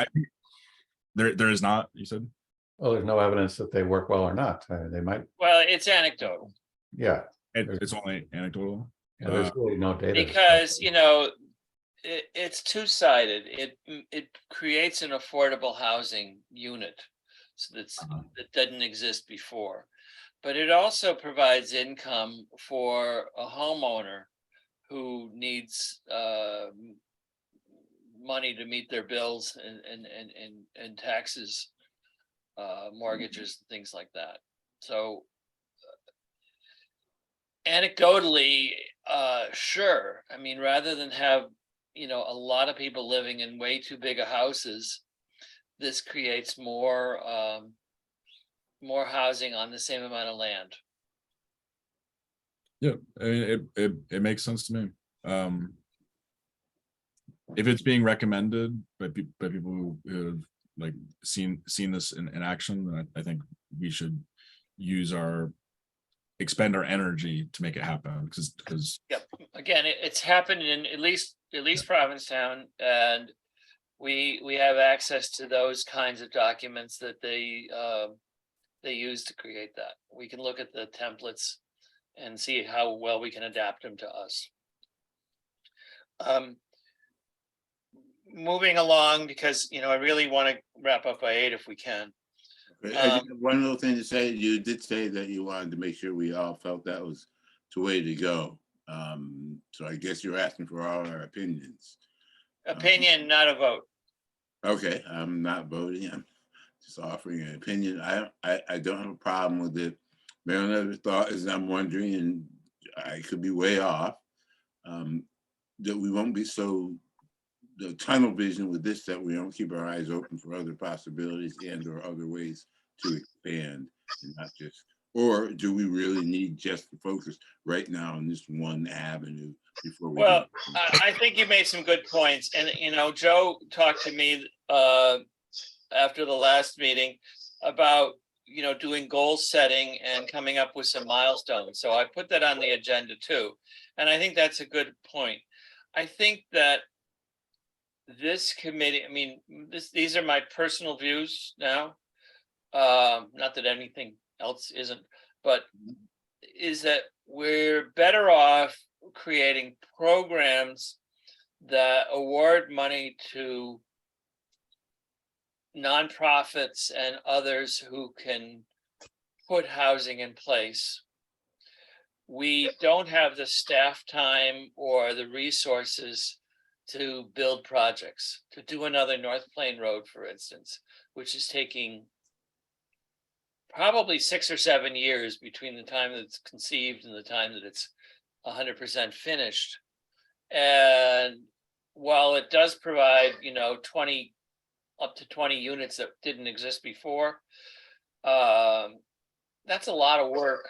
There is not. You said. Well, there's no evidence that they work well or not. They might, Well, it's anecdotal yeah. It's only anecdotal. Yeah, there's really no data. because it's two-sided. It creates an affordable housing unit, so that didn't exist before. But it also provides income for a homeowner who needs money to meet their bills and taxes, mortgages, things like that. So anecdotally, sure. I mean, rather than have, a lot of people living in way too big of houses, this creates more housing on the same amount of land. Yeah, I mean, it makes sense to me. If it's being recommended by people who have like seen this in action, then I think we should expend our energy to make it happen because Yep, again, it's happened in at least Provincetown, and we have access to those kinds of documents that they use to create that. We can look at the templates and see how well we can adapt them to us. Moving along, because I really want to wrap up by 8 if we can. I just have one little thing to say. You did say that you wanted to make sure we all felt that was the way to go. So I guess you're asking for all our opinions. Opinion, not a vote. Okay, I'm not voting. I'm just offering an opinion. I don't have a problem with it. My only other thought is I'm wondering, and I could be way off, that we won't be so the tunnel vision with this, that we don't keep our eyes open for other possibilities and or other ways to expand, and not just, or do we really need just to focus right now on this one avenue before we Well, I think you made some good points, and Joe talked to me after the last meeting about doing goal setting and coming up with some milestones. So I put that on the agenda too, and I think that's a good point. I think that this committee, I mean, these are my personal views now. Not that anything else isn't, but is that we're better off creating programs that award money to nonprofits and others who can put housing in place. We don't have the staff time or the resources to build projects, to do another North Plain Road, for instance, which is taking probably 6 or 7 years between the time that it's conceived and the time that it's 100% finished. And while it does provide, 20 up to 20 units that didn't exist before, that's a lot of work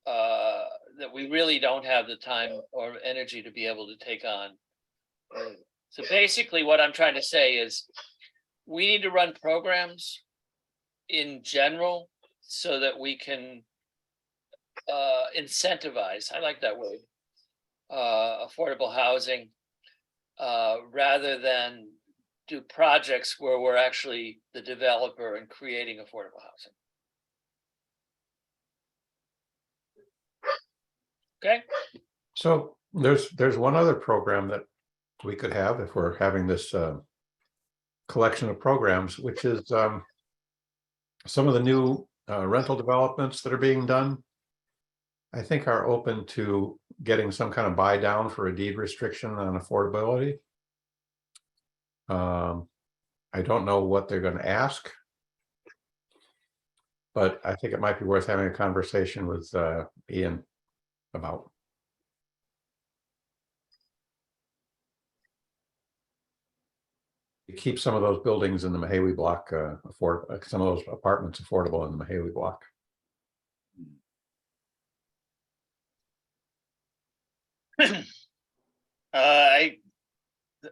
that we really don't have the time or energy to be able to take on. So basically what I'm trying to say is we need to run programs in general so that we can incentivize, I like that word, affordable housing, rather than do projects where we're actually the developer and creating affordable housing. Okay. So there's one other program that we could have if we're having this collection of programs, which is some of the new rental developments that are being done, I think are open to getting some kind of buy down for a deed restriction on affordability. I don't know what they're going to ask, but I think it might be worth having a conversation with Ian about. Keep some of those buildings in the Mahawi block some of those apartments affordable in the Mahawi block.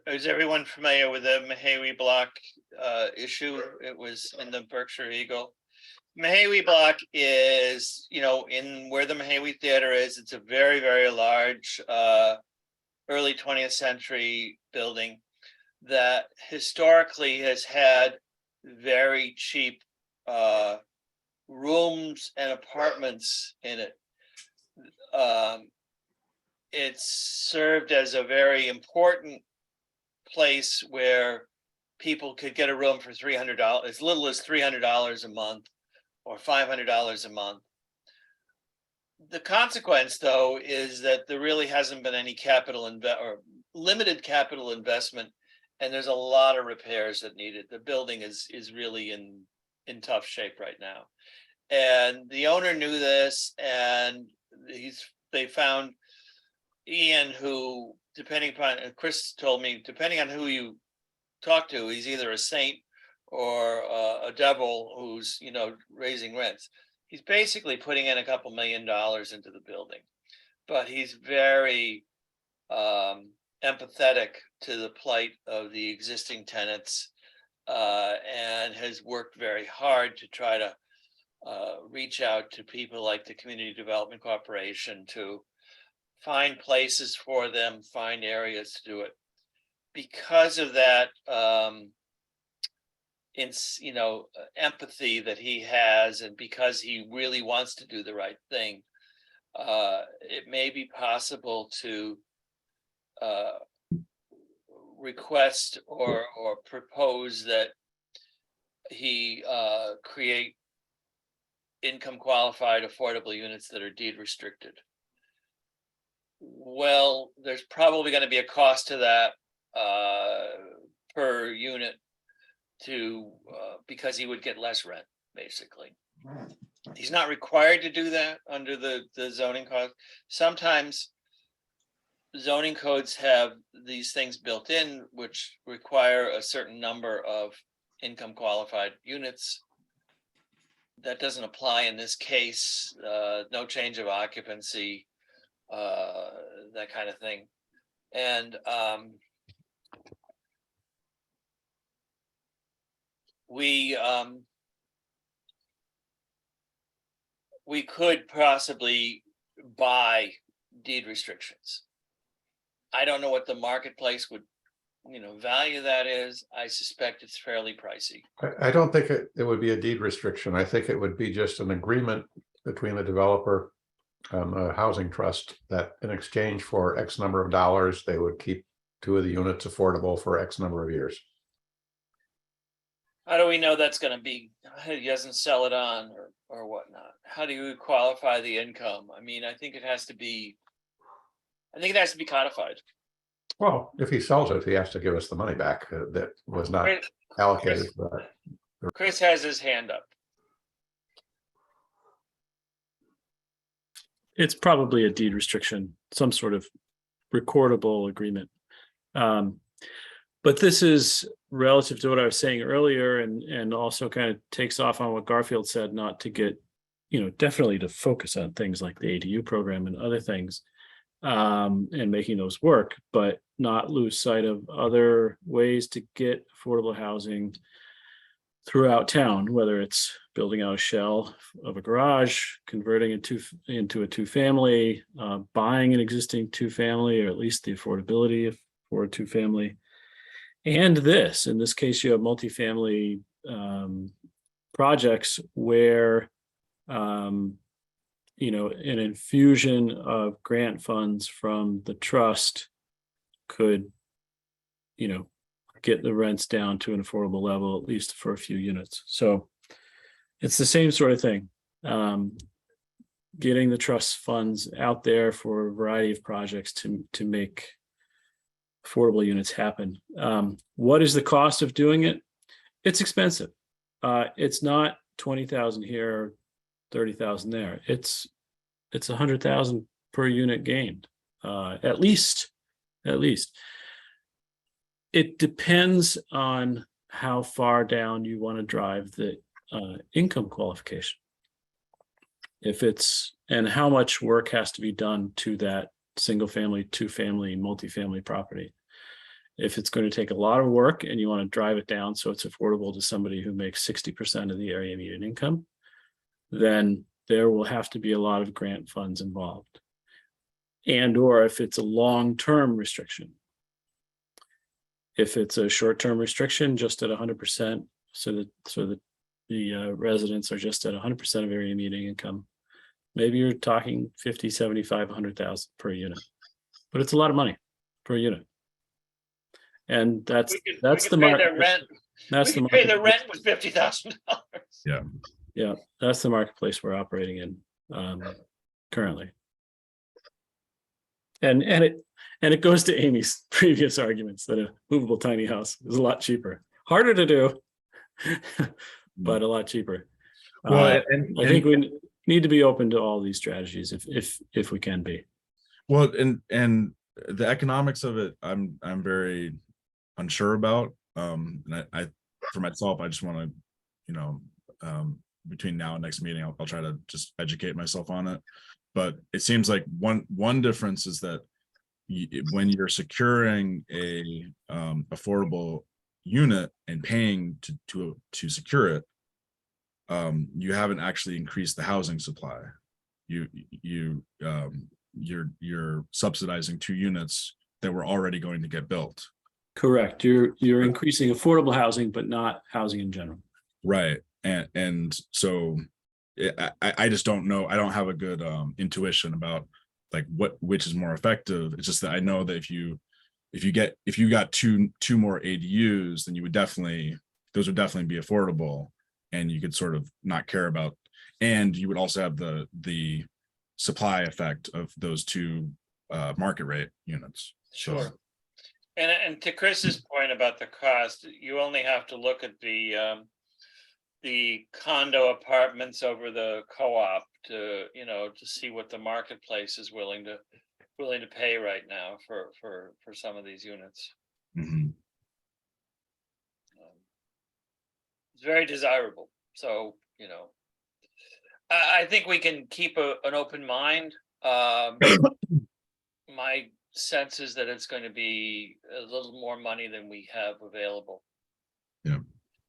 Is everyone familiar with the Mahawi block issue? It was in the Berkshire Eagle. Mahawi block is, in where the Mahawi Theater is. It's a very, very large early 20th century building that historically has had very cheap rooms and apartments in it. It's served as a very important place where people could get a room for $300, as little as $300 a month or $500 a month. The consequence, though, is that there really hasn't been any or limited capital investment, and there's a lot of repairs that needed. The building is really in tough shape right now, and the owner knew this, and they found Ian, who, depending upon, Chris told me, depending on who you talk to, he's either a saint or a devil who's, raising rents. He's basically putting in $2 million into the building. but he's very empathetic to the plight of the existing tenants, and has worked very hard to try to reach out to people like the Community Development Corporation to find places for them, find areas to do it. Because of that, empathy that he has, and because he really wants to do the right thing, it may be possible to request or propose that he create income qualified affordable units that are deed restricted. Well, there's probably going to be a cost to that per unit because he would get less rent, basically. He's not required to do that under the zoning code. Sometimes zoning codes have these things built in, which require a certain number of income qualified units. That doesn't apply in this case. No change of occupancy, that kind of thing. And we could possibly buy deed restrictions. I don't know what the marketplace would, value that is. I suspect it's fairly pricey. I don't think it would be a deed restriction. I think it would be just an agreement between the developer, a housing trust, that in exchange for X number of dollars, they would keep 2 of the units affordable for X number of years. How do we know that's going to be? He doesn't sell it on or whatnot. How do you qualify the income? I mean, I think it has to be codified. Well, if he sells it, he has to give us the money back that was not allocated for that. Chris has his hand up. It's probably a deed restriction, some sort of recordable agreement. But this is relative to what I was saying earlier, and also kind of takes off on what Garfield said, not to get, definitely to focus on things like the ADU program and other things, and making those work, but not lose sight of other ways to get affordable housing throughout town, whether it's building out a shell of a garage, converting it into a 2-family, buying an existing 2-family, or at least the affordability for a 2-family. And in this case, you have multifamily projects where, an infusion of grant funds from the trust could, get the rents down to an affordable level, at least for a few units. So it's the same sort of thing. Getting the trust funds out there for a variety of projects to make affordable units happen. What is the cost of doing it? It's expensive. It's not 20,000 here, 30,000 there. It's 100,000 per unit gained, at least. It depends on how far down you want to drive the income qualification. And how much work has to be done to that single family, 2-family, multifamily property. If it's going to take a lot of work and you want to drive it down so it's affordable to somebody who makes 60% of the area median income, then there will have to be a lot of grant funds involved. And or if it's a long-term restriction. If it's a short-term restriction, just at 100%, so that the residents are just at 100% of area median income, maybe you're talking 50, 75, 100,000 per unit, but it's a lot of money per unit. And that's the market. Rent. That's we the pay market. the rent with $50,000. Yeah, that's the marketplace we're operating in currently. And it goes to Amy's previous arguments that a movable tiny house is a lot cheaper, harder to do, but a lot cheaper. Well, I think we need to be open to all these strategies if we can be. Well, and the economics of it, I'm very unsure about. And I for myself, I just want to, between now and next meeting, I'll try to just educate myself on it. But it seems like one difference is that when you're securing a affordable unit and paying to secure it, you haven't actually increased the housing supply. You're subsidizing 2 units that were already going to get built. Correct. You're increasing affordable housing, but not housing in general. Right. And so I just don't know. I don't have a good intuition about like which is more effective. It's just that I know that if you got two more ADUs, then those would definitely be affordable, and you could sort of not care about, and you would also have the supply effect of those 2 market rate units. So- Sure. And to Chris's point about the cost, you only have to look at the condo apartments over the co-op to see what the marketplace is willing to pay right now for some of these units. Mhm. It's very desirable. So, I think we can keep an open mind. My sense is that it's going to be a little more money than we have available. Yeah.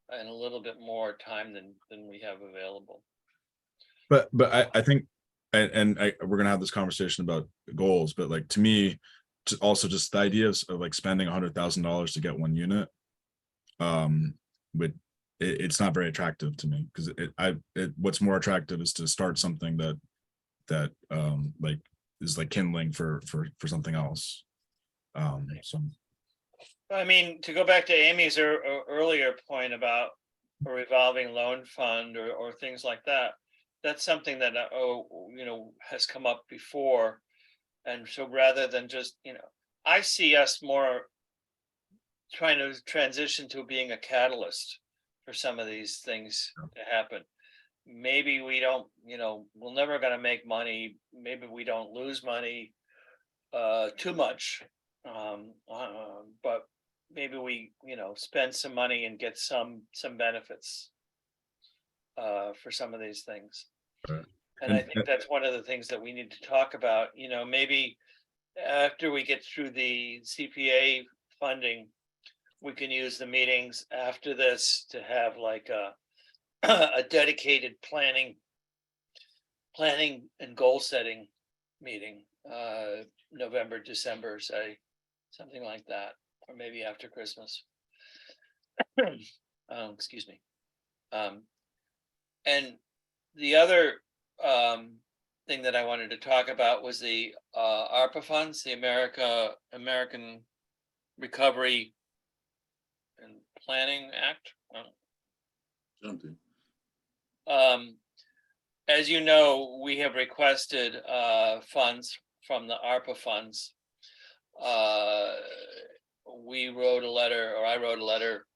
And a little bit more time than we have available. But I think, and we're gonna have this conversation about goals, but like to me, also just the idea of like spending $100,000 to get 1 unit, it's not very attractive to me, because what's more attractive is to start something that like is like kindling for something else. So. I mean, to go back to Amy's earlier point about a revolving loan fund or things like that, that's something that, has come up before. And so rather than just, I see us more trying to transition to being a catalyst for some of these things to happen. Maybe we don't, we're never going to make money. Maybe we don't lose money too much. But maybe we, spend some money and get some benefits for some of these things. Right. And I think that's one of the things that we need to talk about, maybe after we get through the CPA funding, we can use the meetings after this to have like a dedicated planning and goal setting meeting, November, December, say, something like that, or maybe after Christmas. Excuse me. And the other thing that I wanted to talk about was the ARPA funds, the American Recovery and Planning Act. Something. As you know, we have requested funds from the ARPA funds. We wrote a letter, or I wrote a letter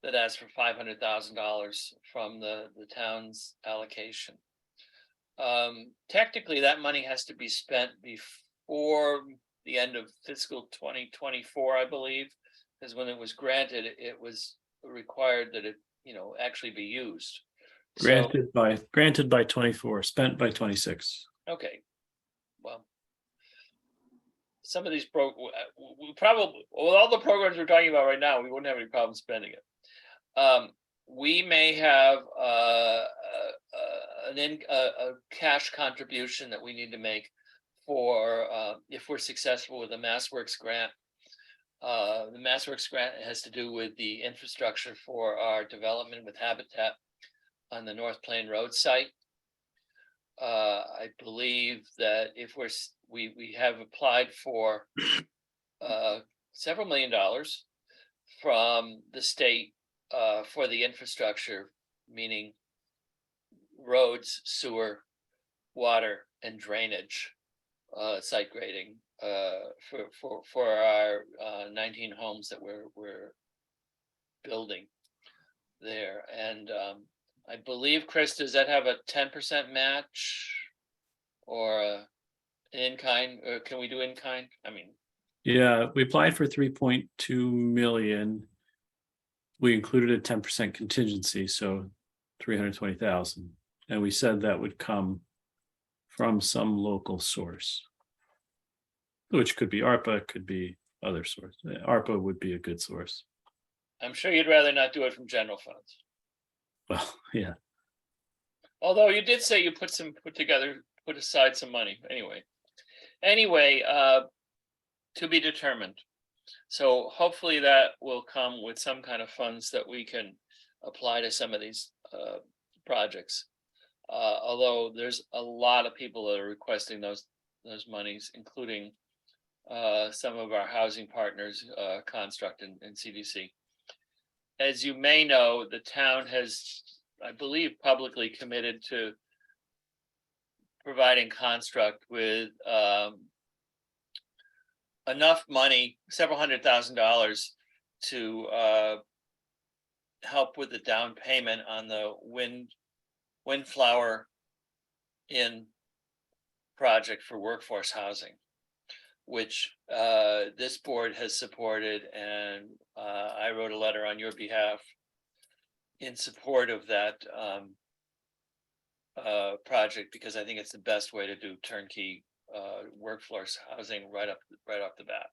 that asked for $500,000 from the town's allocation. Technically, that money has to be spent before the end of fiscal 2024, I believe, because when it was granted, it was required that it, actually be used. Granted by 24, spent by 26. Okay, well, some of these we probably, with all the programs we're talking about right now, we wouldn't have any problem spending it. We may have a cash contribution that we need to make for if we're successful with the MassWorks grant. The MassWorks grant has to do with the infrastructure for our development with Habitat on the North Plain Road site. I believe that if we have applied for several $1 million from the state for the infrastructure, meaning roads, sewer, water, and drainage, site grading for our 19 homes that we're building there. And I believe, Chris, does that have a 10% match or an in-kind, or can we do in-kind? I mean, Yeah, we applied for 3.2 million. We included a 10% contingency, so 320,000. And we said that would come from some local source. Which could be ARPA, could be other source. ARPA would be a good source. I'm sure you'd rather not do it from general funds. Well, yeah, Although you did say you put aside some money, anyway, to be determined. So hopefully that will come with some kind of funds that we can apply to some of these projects. Although there's a lot of people that are requesting those monies, including some of our housing partners, Construct and CDC. As you may know, the town has, I believe, publicly committed to providing Construct with enough money, several $100,000, to help with the down payment on the Windflower Inn project for workforce housing, which this board has supported, and I wrote a letter on your behalf in support of that project, because I think it's the best way to do turnkey workforce housing right off the bat.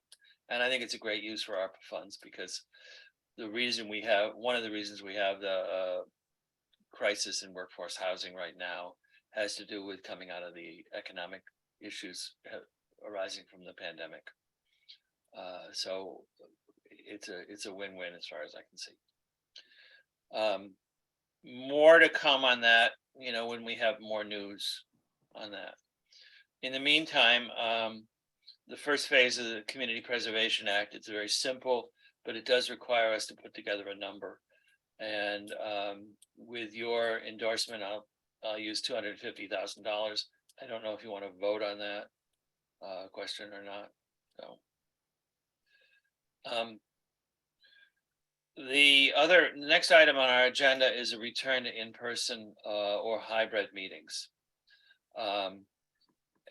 And I think it's a great use for ARPA funds, because one of the reasons we have the crisis in workforce housing right now has to do with coming out of the economic issues arising from the pandemic. So it's a win-win as far as I can see. More to come on that, when we have more news on that. In the meantime, the first phase of the Community Preservation Act, it's very simple, but it does require us to put together a number. And with your endorsement, I'll use $250,000. I don't know if you want to vote on that question or not. So, the next item on our agenda is a return to in-person or hybrid meetings.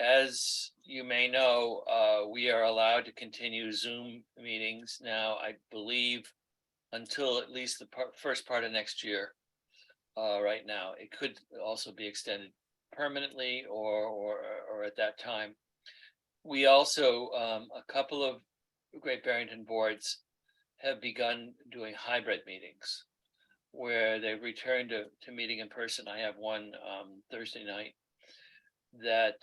As you may know, we are allowed to continue Zoom meetings now, I believe, until at least the first part of next year. Right now, it could also be extended permanently or at that time. We also, a couple of Great Barrington boards have begun doing hybrid meetings where they've returned to meeting in person. I have one Thursday night that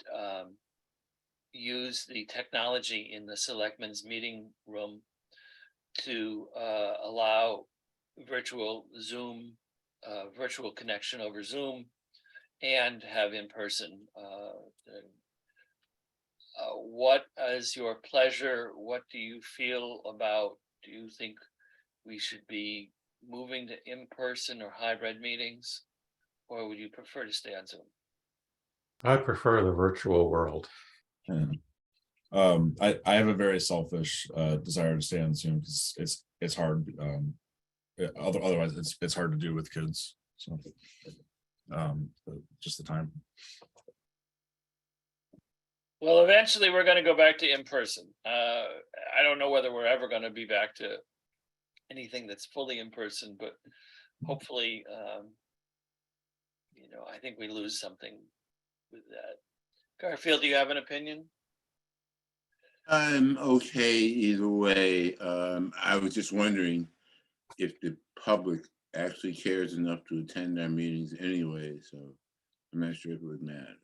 use the technology in the selectmen's meeting room to allow virtual connection over Zoom and have in person. What is your pleasure? What do you feel about? Do you think we should be moving to in-person or hybrid meetings, or would you prefer to stay on Zoom? I prefer the virtual world. Yeah. I have a very selfish desire to stay on Zoom because it's hard. Otherwise, it's hard to do with kids. So, just the time. Well, eventually we're going to go back to in-person. I don't know whether we're ever going to be back to anything that's fully in person, but hopefully, I think we lose something with that. Garfield, do you have an opinion? I'm okay either way. I was just wondering if the public actually cares enough to attend our meetings anyway, so I'm not sure if it would matter.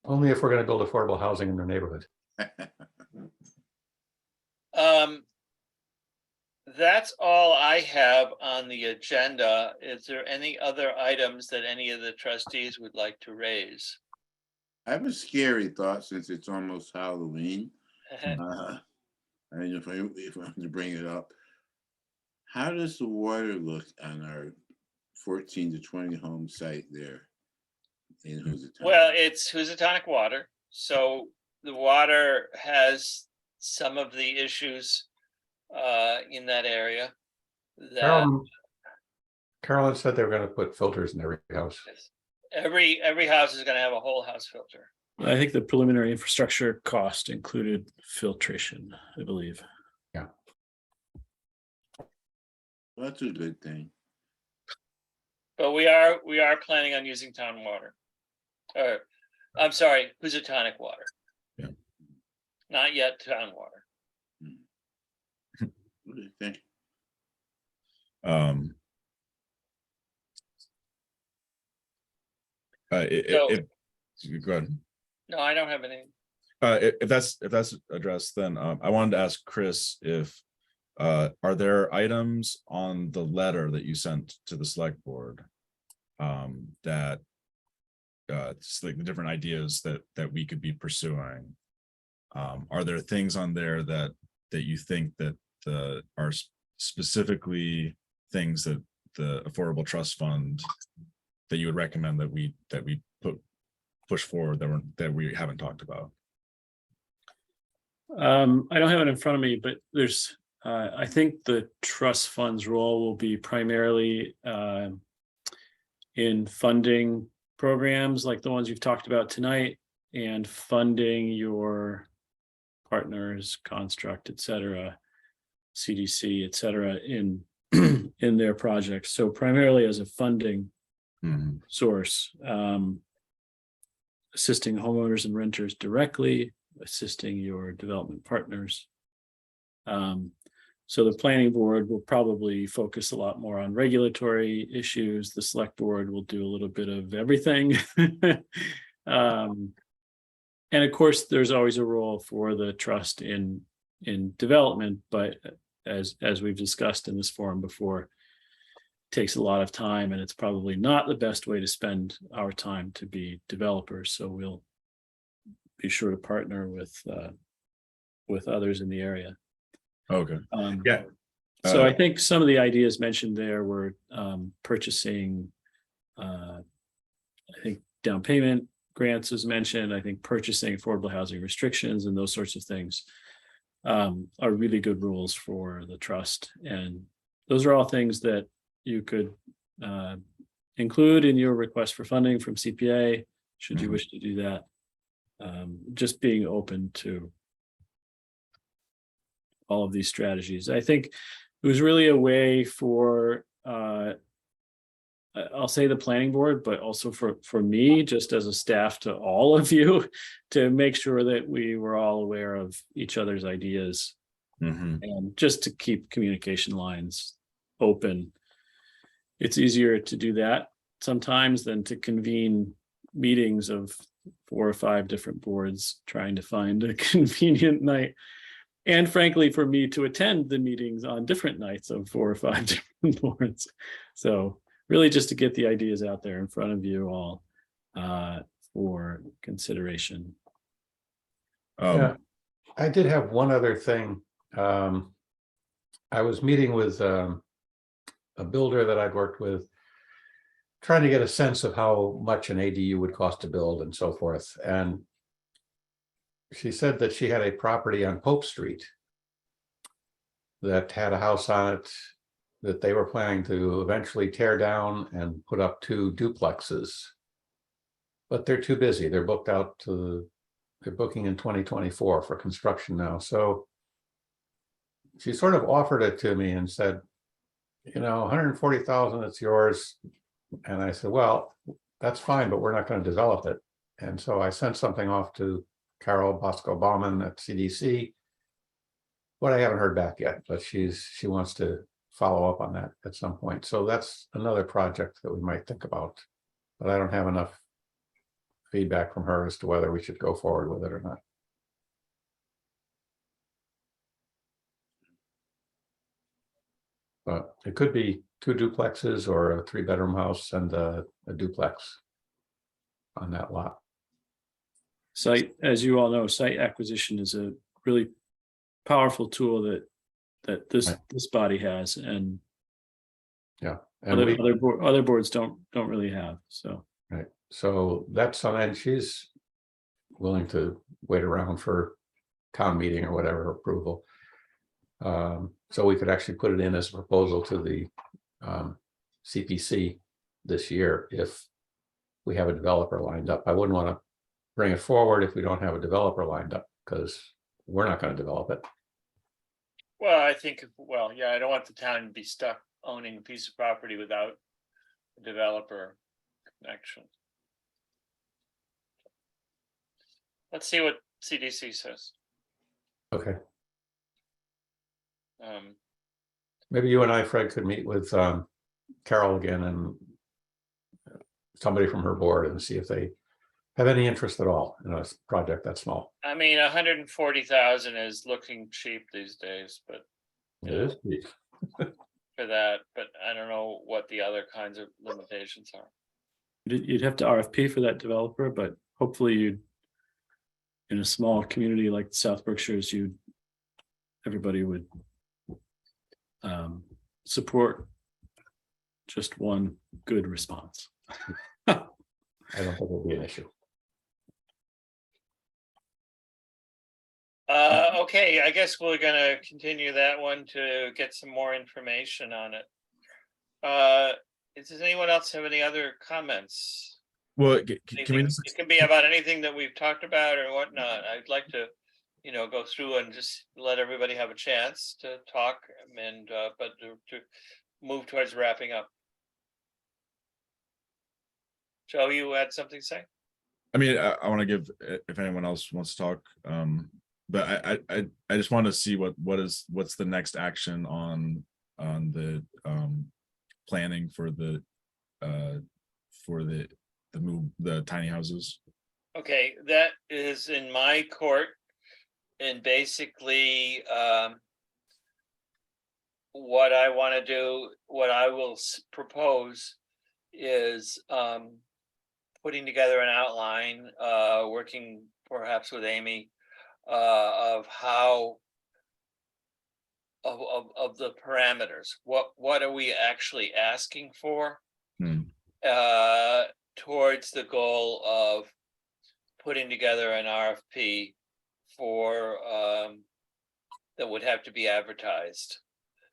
Only if we're going to build affordable housing in their neighborhood. That's all I have on the agenda. Is there any other items that any of the trustees would like to raise? I have a scary thought since it's almost Halloween. I don't know if I'm to bring it up. How does the water look on our 14 to 20 home site there in Housatonic? Well, it's Housatonic water. So the water has some of the issues in that area. Carolyn said they were going to put filters in every house. Every house is going to have a whole house filter. I think the preliminary infrastructure cost included filtration, I believe. Yeah. Well, that's a good thing. But we are planning on using town water. Or I'm sorry, Housatonic Water. Yeah. Not yet town water. What do you think? Go ahead. No, I don't have any. If that's addressed, then I wanted to ask Chris if are there items on the letter that you sent to the select board that just like the different ideas that we could be pursuing? Are there things on there that you think that are specifically things that the Affordable Trust Fund that you would recommend that we push forward that we haven't talked about? I don't have it in front of me, but there's, I think the trust fund's role will be primarily in funding programs like the ones you've talked about tonight and funding your partners, Construct, et cetera, CDC, et cetera, in in their projects. So primarily as a funding source, assisting homeowners and renters directly, assisting your development partners. So the planning board will probably focus a lot more on regulatory issues. The select board will do a little bit of everything. And of course, there's always a role for the trust in development, but as we've discussed in this forum before, it takes a lot of time, and it's probably not the best way to spend our time to be developers. So we'll be sure to partner with others in the area. Okay. Yeah. So I think some of the ideas mentioned there were purchasing, I think down payment grants was mentioned. I think purchasing affordable housing restrictions and those sorts of things are really good rules for the trust. And those are all things that you could include in your request for funding from CPA, should you wish to do that. Just being open to all of these strategies. I think it was really a way for, I'll say the planning board, but also for me, just as a staff to all of you, to make sure that we were all aware of each other's ideas and just to keep communication lines open. It's easier to do that sometimes than to convene meetings of 4 or 5 different boards trying to find a convenient night. And frankly, for me to attend the meetings on different nights of 4 or 5 different boards. So really just to get the ideas out there in front of you all for consideration. Yeah, I did have one other thing. I was meeting with a builder that I'd worked with, trying to get a sense of how much an ADU would cost to build and so forth. And she said that she had a property on Pope Street that had a house on it that they were planning to eventually tear down and put up 2 duplexes. But they're too busy. They're booked out to, they're booking in 2024 for construction now. So she sort of offered it to me and said, you know, 140,000, it's yours. And I said, well, that's fine, but we're not going to develop it. And so I sent something off to Carol Bosco-Bauman at CDC, but I haven't heard back yet, but she wants to follow up on that at some point. So that's another project that we might think about, but I don't have enough feedback from her as to whether we should go forward with it or not. But it could be 2 duplexes or a 3-bedroom house and a duplex on that lot. Site, as you all know, site acquisition is a really powerful tool that this body has, and Yeah, and other boards don't really have. So right, so that's on, and she's willing to wait around for town meeting or whatever approval. So we could actually put it in as a proposal to the CPC this year if we have a developer lined up. I wouldn't want to bring it forward if we don't have a developer lined up, because we're not going to develop it. Well, I think, well, yeah, I don't want the town to be stuck owning a piece of property without a developer connection. Let's see what CDC says. Okay, Um, maybe you and I, Fred, could meet with Carol again and somebody from her board and see if they have any interest at all in a project that small. I mean, 140,000 is looking cheap these days, but It is cheap. for that, but I don't know what the other kinds of limitations are. You'd have to RFP for that developer, but hopefully you'd, in a small community like South Berkshire's, everybody would support just one good response. I don't think it'll be an issue. Okay, I guess we're gonna continue that one to get some more information on it. Does anyone else have any other comments? Well, can we Anything- just, It can be about anything that we've talked about or whatnot. I'd like to, go through and just let everybody have a chance to talk and, but to move towards wrapping up. Joe, you had something to say? I mean, I want to give, if anyone else wants to talk, but I just want to see what's the next action on the planning for the move, the tiny houses. Okay, that is in my court. And basically, what I want to do, what I will propose is putting together an outline, working perhaps with Amy, of how of the parameters. What are we actually asking for? Hmm. Towards the goal of putting together an RFP for that would have to be advertised.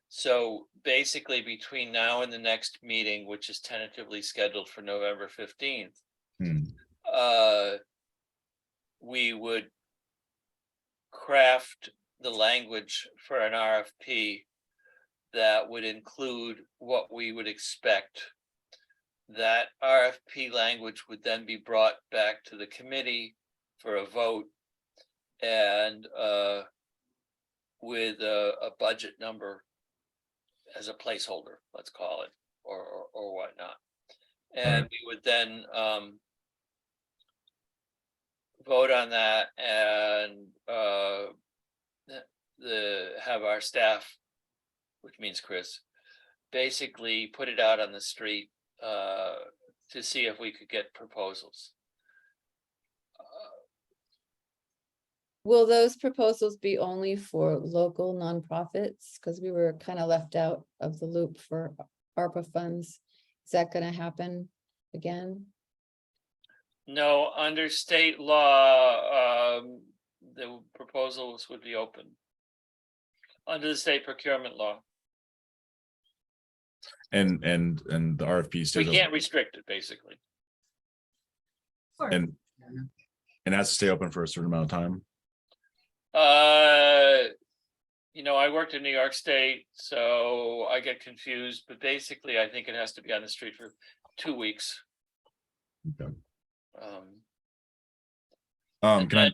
So basically, between now and the next meeting, which is tentatively scheduled for November 15th, we would craft the language for an RFP that would include what we would expect. That RFP language would then be brought back to the committee for a vote and with a budget number as a placeholder, let's call it, or whatnot. And we would then vote on that and have our staff, which means Chris, basically put it out on the street to see if we could get proposals. Will those proposals be only for local nonprofits? Because we were kind of left out of the loop for ARPA funds. Is that going to happen again? No, under state law, the proposals would be open. Under the state procurement law, And the RFP we stays can't open, restrict it, basically. and has to stay open for a certain amount of time. I worked in New York State, so I get confused, but basically I think it has to be on the street for 2 weeks. Okay. And Can I?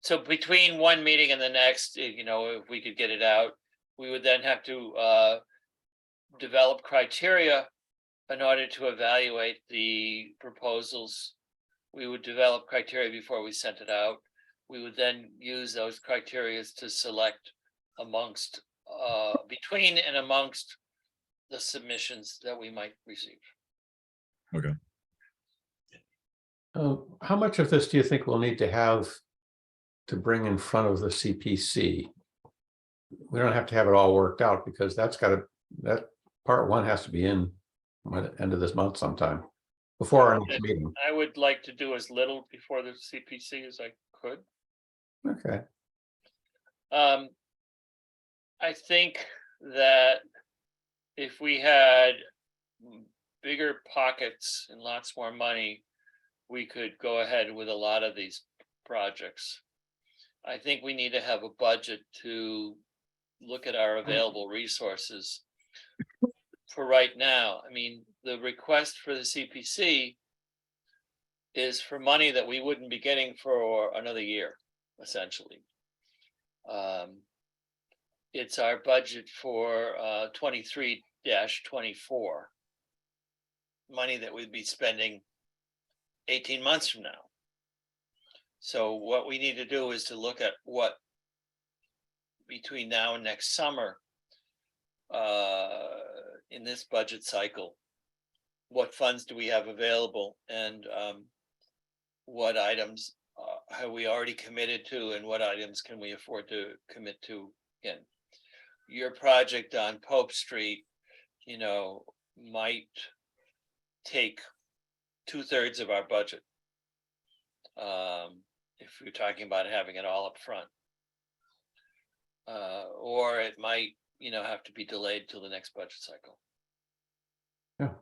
So between one meeting and the next, if we could get it out, we would then have to develop criteria in order to evaluate the proposals. We would develop criteria before we sent it out. We would then use those criteria to select between and amongst the submissions that we might receive. Okay. How much of this do you think we'll need to have to bring in front of the CPC? We don't have to have it all worked out because that part one has to be in by the end of this month sometime before our next meeting. I would like to do as little before the CPC as I could. Okay. I think that if we had bigger pockets and lots more money, we could go ahead with a lot of these projects. I think we need to have a budget to look at our available resources for right now. I mean, the request for the CPC is for money that we wouldn't be getting for another year, essentially. It's our budget for 23-24. Money that we'd be spending 18 months from now. So what we need to do is to look at what between now and next summer, in this budget cycle, what funds do we have available, and what items have we already committed to, and what items can we afford to commit to again? Your project on Pope Street, might take 2/3 of our budget. If we're talking about having it all up front. Or it might, have to be delayed till the next budget cycle. Yeah.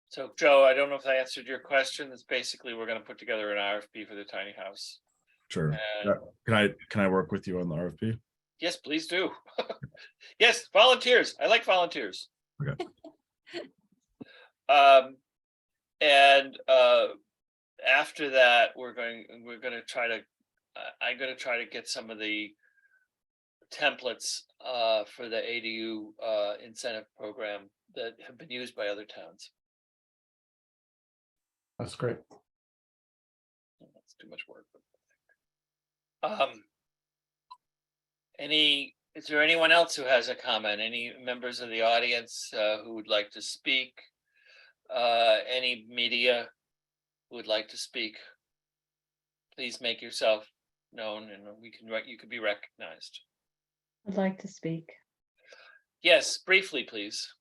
So Joe, I don't know if I answered your question. It's basically, we're gonna put together an RFP for the tiny house. Sure. And Can I work with you on the RFP? yes, please do. Yes, volunteers. I like volunteers. Okay. And after that, I'm gonna try to get some of the templates for the ADU incentive program that have been used by other towns. That's great. That's too much work. Is there anyone else who has a comment? Any members of the audience who would like to speak? Any media who would like to speak? Please make yourself known, and you could be recognized. I'd like to speak. Yes, briefly, please.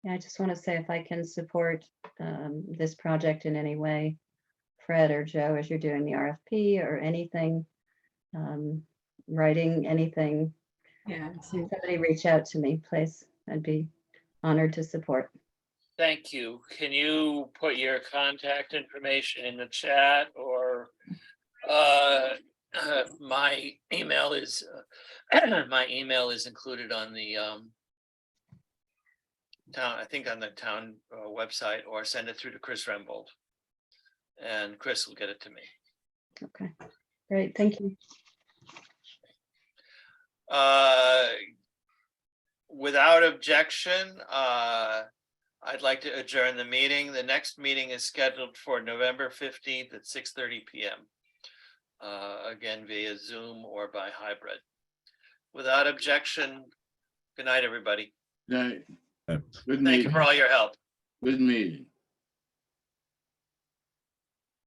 Yeah, I just want to say if I can support this project in any way, Fred or Joe, as you're doing the RFP or anything, writing anything, Yeah. somebody reach out to me, please. I'd be honored to support. Thank you. Can you put your contact information in the chat, or my email is included on the town, I think on the town website, or send it through to Chris Rembold. And Chris will get it to me. Okay, great, thank you. Without objection, I'd like to adjourn the meeting. The next meeting is scheduled for November 15th at 6:30 p.m. Again, via Zoom or by hybrid. Without objection, good night, everybody. Good Thank you meeting. for all your help. Good meeting.